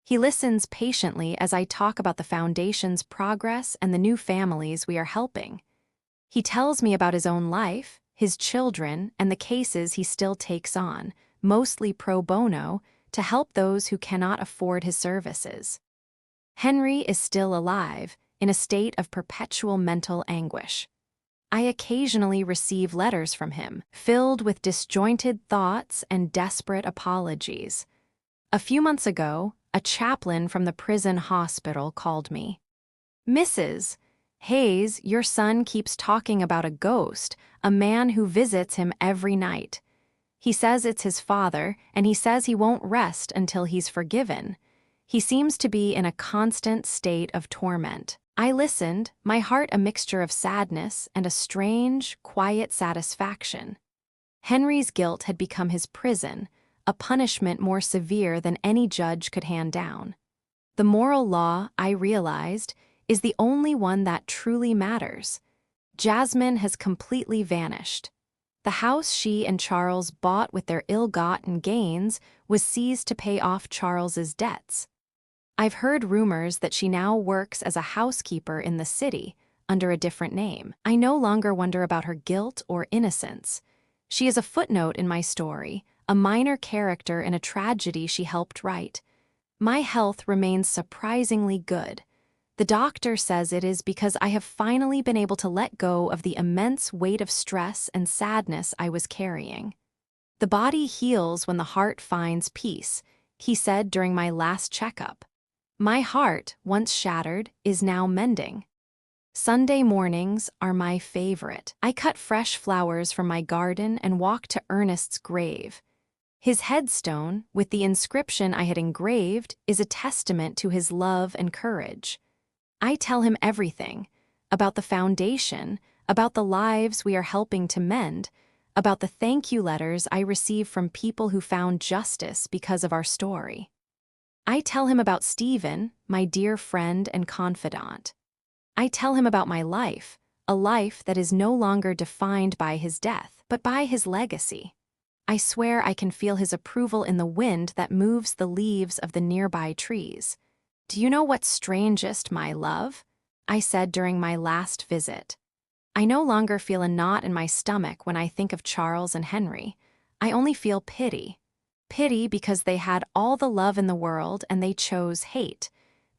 A: He listens patiently as I talk about the foundation's progress and the new families we are helping. He tells me about his own life, his children, and the cases he still takes on, mostly pro bono, to help those who cannot afford his services. Henry is still alive, in a state of perpetual mental anguish. I occasionally receive letters from him, filled with disjointed thoughts and desperate apologies. A few months ago, a chaplain from the prison hospital called me. "Mrs. Hayes, your son keeps talking about a ghost, a man who visits him every night. He says it's his father, and he says he won't rest until he's forgiven. He seems to be in a constant state of torment." I listened, my heart a mixture of sadness and a strange, quiet satisfaction. Henry's guilt had become his prison, a punishment more severe than any judge could hand down. The moral law, I realized, is the only one that truly matters. Jasmine has completely vanished. The house she and Charles bought with their ill-gotten gains was seized to pay off Charles's debts. I've heard rumors that she now works as a housekeeper in the city, under a different name. I no longer wonder about her guilt or innocence. She is a footnote in my story, a minor character in a tragedy she helped write. My health remains surprisingly good. The doctor says it is because I have finally been able to let go of the immense weight of stress and sadness I was carrying. "The body heals when the heart finds peace," he said during my last checkup. My heart, once shattered, is now mending. Sunday mornings are my favorite. I cut fresh flowers from my garden and walk to Ernest's grave. His headstone, with the inscription I had engraved, is a testament to his love and courage. I tell him everything, about the foundation, about the lives we are helping to mend, about the thank you letters I receive from people who found justice because of our story. I tell him about Stephen, my dear friend and confidant. I tell him about my life, a life that is no longer defined by his death, but by his legacy. I swear I can feel his approval in the wind that moves the leaves of the nearby trees. "Do you know what's strangest, my love?" I said during my last visit. I no longer feel a knot in my stomach when I think of Charles and Henry. I only feel pity. Pity because they had all the love in the world and they chose hate.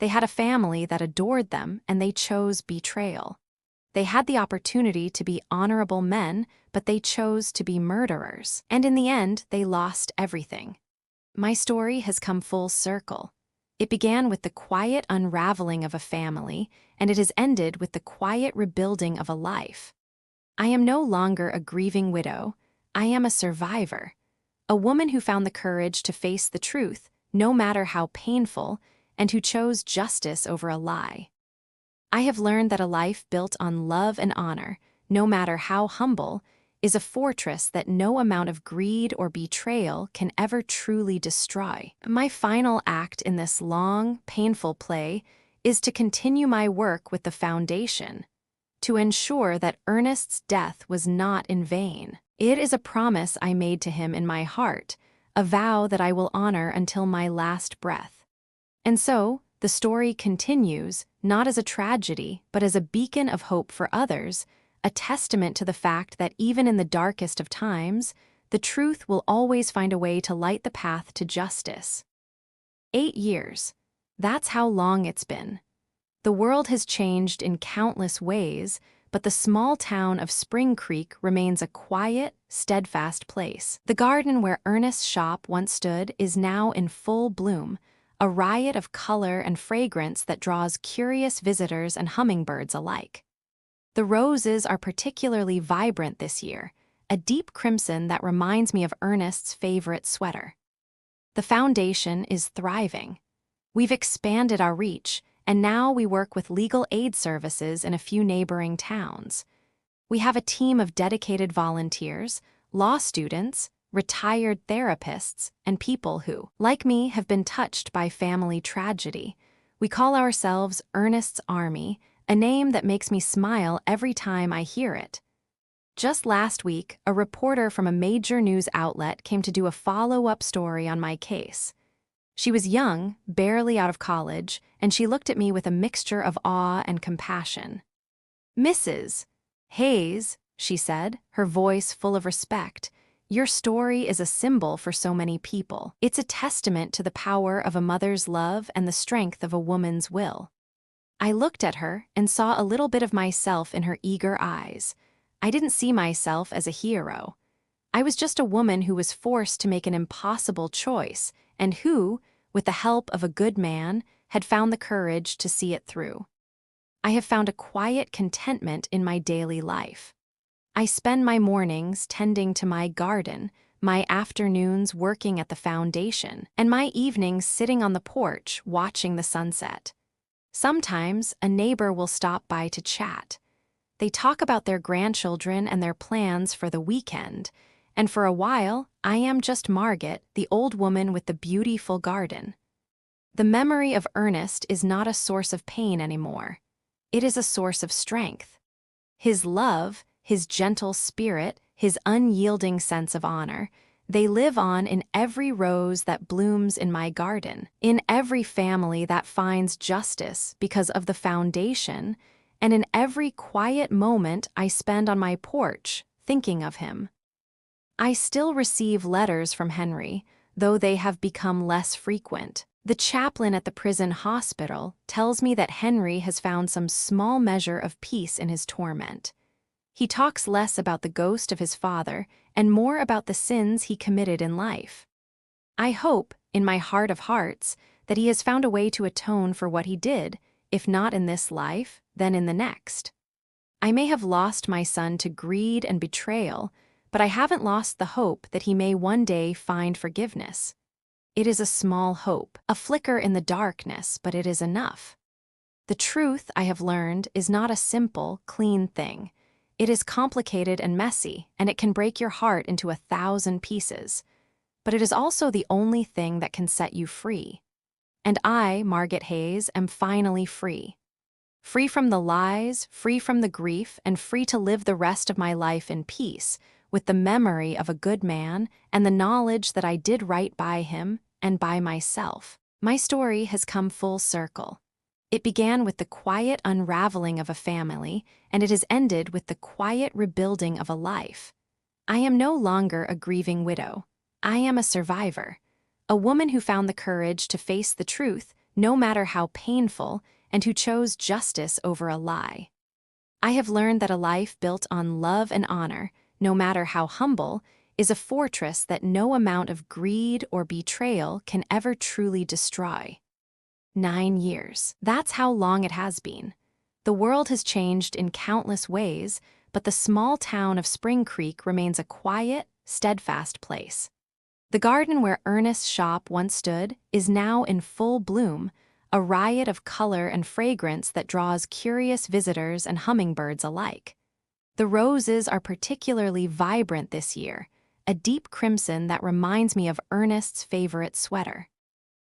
A: They had a family that adored them and they chose betrayal. They had the opportunity to be honorable men, but they chose to be murderers. And in the end, they lost everything. My story has come full circle. It began with the quiet unraveling of a family, and it has ended with the quiet rebuilding of a life. I am no longer a grieving widow. I am a survivor. A woman who found the courage to face the truth, no matter how painful, and who chose justice over a lie. I have learned that a life built on love and honor, no matter how humble, is a fortress that no amount of greed or betrayal can ever truly destroy. My final act in this long, painful play is to continue my work with the foundation, to ensure that Ernest's death was not in vain. It is a promise I made to him in my heart, a vow that I will honor until my last breath. And so, the story continues, not as a tragedy, but as a beacon of hope for others, a testament to the fact that even in the darkest of times, the truth will always find a way to light the path to justice. 8 years. That's how long it's been. The world has changed in countless ways, but the small town of Spring Creek remains a quiet, steadfast place. The garden where Ernest's shop once stood is now in full bloom, a riot of color and fragrance that draws curious visitors and hummingbirds alike. The roses are particularly vibrant this year, a deep crimson that reminds me of Ernest's favorite sweater. The foundation is thriving. We've expanded our reach, and now we work with legal aid services in a few neighboring towns. We have a team of dedicated volunteers, law students, retired therapists, and people who, like me, have been touched by family tragedy. We call ourselves Ernest's Army, a name that makes me smile every time I hear it. Just last week, a reporter from a major news outlet came to do a follow-up story on my case. She was young, barely out of college, and she looked at me with a mixture of awe and compassion. "Mrs. Hayes," she said, her voice full of respect, "your story is a symbol for so many people. It's a testament to the power of a mother's love and the strength of a woman's will." I looked at her and saw a little bit of myself in her eager eyes. I didn't see myself as a hero. I was just a woman who was forced to make an impossible choice, and who, with the help of a good man, had found the courage to see it through. I have found a quiet contentment in my daily life. I spend my mornings tending to my garden, my afternoons working at the foundation, and my evenings sitting on the porch watching the sunset. Sometimes a neighbor will stop by to chat. They talk about their grandchildren and their plans for the weekend, and for a while, I am just Margaret, the old woman with the beautiful garden. The memory of Ernest is not a source of pain anymore. It is a source of strength. His love, his gentle spirit, his unyielding sense of honor, they live on in every rose that blooms in my garden, in every family that finds justice because of the foundation, and in every quiet moment I spend on my porch thinking of him. I still receive letters from Henry, though they have become less frequent. The chaplain at the prison hospital tells me that Henry has found some small measure of peace in his torment. He talks less about the ghost of his father and more about the sins he committed in life. I hope, in my heart of hearts, that he has found a way to atone for what he did, if not in this life, then in the next. I may have lost my son to greed and betrayal, but I haven't lost the hope that he may one day find forgiveness. It is a small hope, a flicker in the darkness, but it is enough. The truth, I have learned, is not a simple, clean thing. It is complicated and messy, and it can break your heart into 1,000 pieces. But it is also the only thing that can set you free. And I, Margaret Hayes, am finally free. Free from the lies, free from the grief, and free to live the rest of my life in peace, with the memory of a good man and the knowledge that I did right by him and by myself. My story has come full circle. It began with the quiet unraveling of a family, and it has ended with the quiet rebuilding of a life. I am no longer a grieving widow. I am a survivor, a woman who found the courage to face the truth, no matter how painful, and who chose justice over a lie. I have learned that a life built on love and honor, no matter how humble, is a fortress that no amount of greed or betrayal can ever truly destroy. 9 years. That's how long it has been. The world has changed in countless ways, but the small town of Spring Creek remains a quiet, steadfast place. The garden where Ernest's shop once stood is now in full bloom, a riot of color and fragrance that draws curious visitors and hummingbirds alike. The roses are particularly vibrant this year, a deep crimson that reminds me of Ernest's favorite sweater.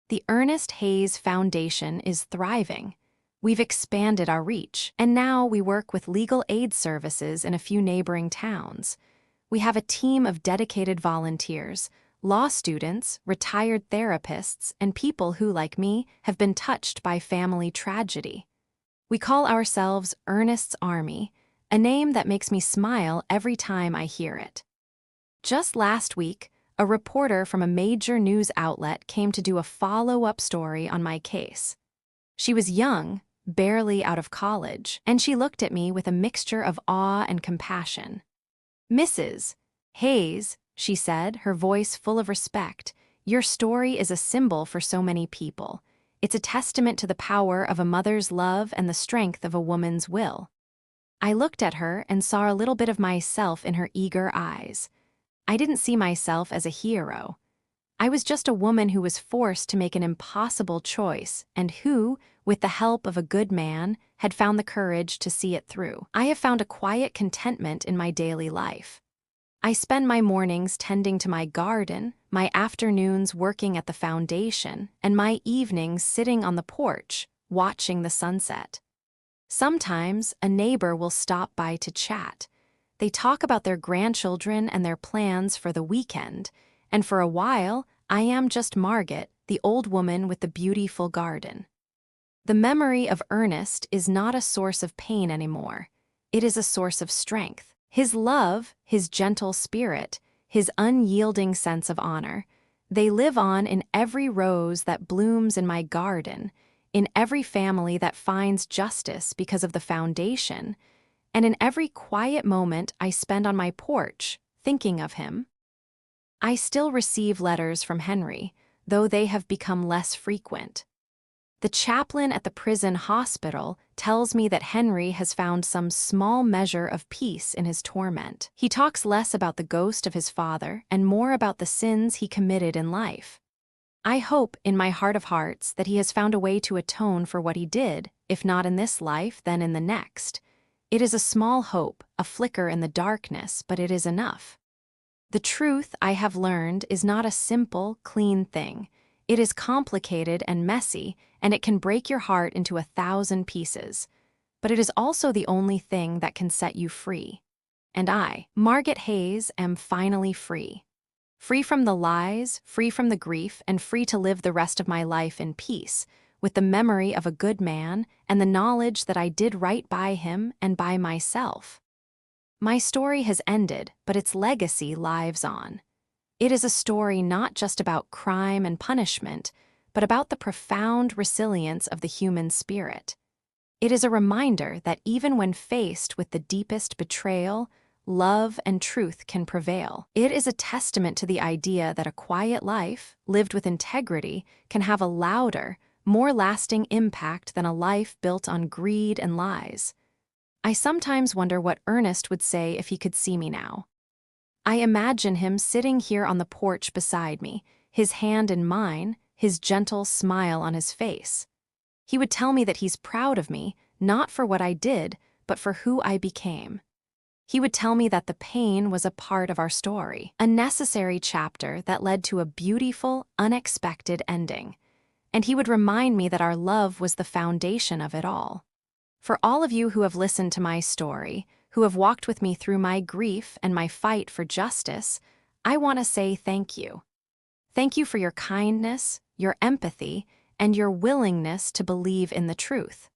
A: The Ernest Hayes Foundation is thriving. We've expanded our reach, and now we work with legal aid services in a few neighboring towns. We have a team of dedicated volunteers, law students, retired therapists, and people who, like me, have been touched by family tragedy. We call ourselves Ernest's Army, a name that makes me smile every time I hear it. Just last week, a reporter from a major news outlet came to do a follow-up story on my case. She was young, barely out of college, and she looked at me with a mixture of awe and compassion. "Mrs. Hayes," she said, her voice full of respect, "your story is a symbol for so many people. It's a testament to the power of a mother's love and the strength of a woman's will." I looked at her and saw a little bit of myself in her eager eyes. I didn't see myself as a hero. I was just a woman who was forced to make an impossible choice and who, with the help of a good man, had found the courage to see it through. I have found a quiet contentment in my daily life. I spend my mornings tending to my garden, my afternoons working at the foundation, and my evenings sitting on the porch, watching the sunset. Sometimes a neighbor will stop by to chat. They talk about their grandchildren and their plans for the weekend, and for a while, I am just Margaret, the old woman with the beautiful garden. The memory of Ernest is not a source of pain anymore. It is a source of strength. His love, his gentle spirit, his unyielding sense of honor, they live on in every rose that blooms in my garden, in every family that finds justice because of the foundation, and in every quiet moment I spend on my porch thinking of him. I still receive letters from Henry, though they have become less frequent. The chaplain at the prison hospital tells me that Henry has found some small measure of peace in his torment. He talks less about the ghost of his father and more about the sins he committed in life. I hope, in my heart of hearts, that he has found a way to atone for what he did, if not in this life, then in the next. It is a small hope, a flicker in the darkness, but it is enough. The truth, I have learned, is not a simple, clean thing. It is complicated and messy, and it can break your heart into 1,000 pieces. But it is also the only thing that can set you free. And I, Margaret Hayes, am finally free. Free from the lies, free from the grief, and free to live the rest of my life in peace, with the memory of a good man and the knowledge that I did right by him and by myself. My story has ended, but its legacy lives on. It is a story not just about crime and punishment, but about the profound resilience of the human spirit. It is a reminder that even when faced with the deepest betrayal, love and truth can prevail. It is a testament to the idea that a quiet life, lived with integrity, can have a louder, more lasting impact than a life built on greed and lies. I sometimes wonder what Ernest would say if he could see me now. I imagine him sitting here on the porch beside me, his hand in mine, his gentle smile on his face. He would tell me that he's proud of me, not for what I did, but for who I became. He would tell me that the pain was a part of our story, a necessary chapter that led to a beautiful, unexpected ending. And he would remind me that our love was the foundation of it all. For all of you who have listened to my story, who have walked with me through my grief and my fight for justice, I want to say thank you. Thank you for your kindness, your empathy, and your willingness to believe in the truth.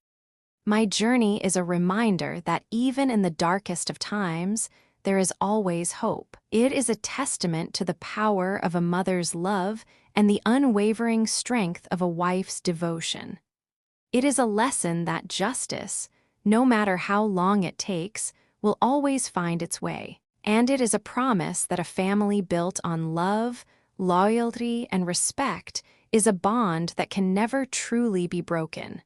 A: My journey is a reminder that even in the darkest of times, there is always hope. It is a testament to the power of a mother's love and the unwavering strength of a wife's devotion. It is a lesson that justice, no matter how long it takes, will always find its way. And it is a promise that a family built on love, loyalty, and respect is a bond that can never truly be broken.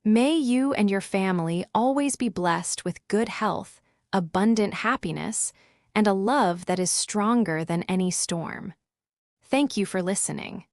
A: May you and your family always be blessed with good health, abundant happiness, and a love that is stronger than any storm. Thank you for listening.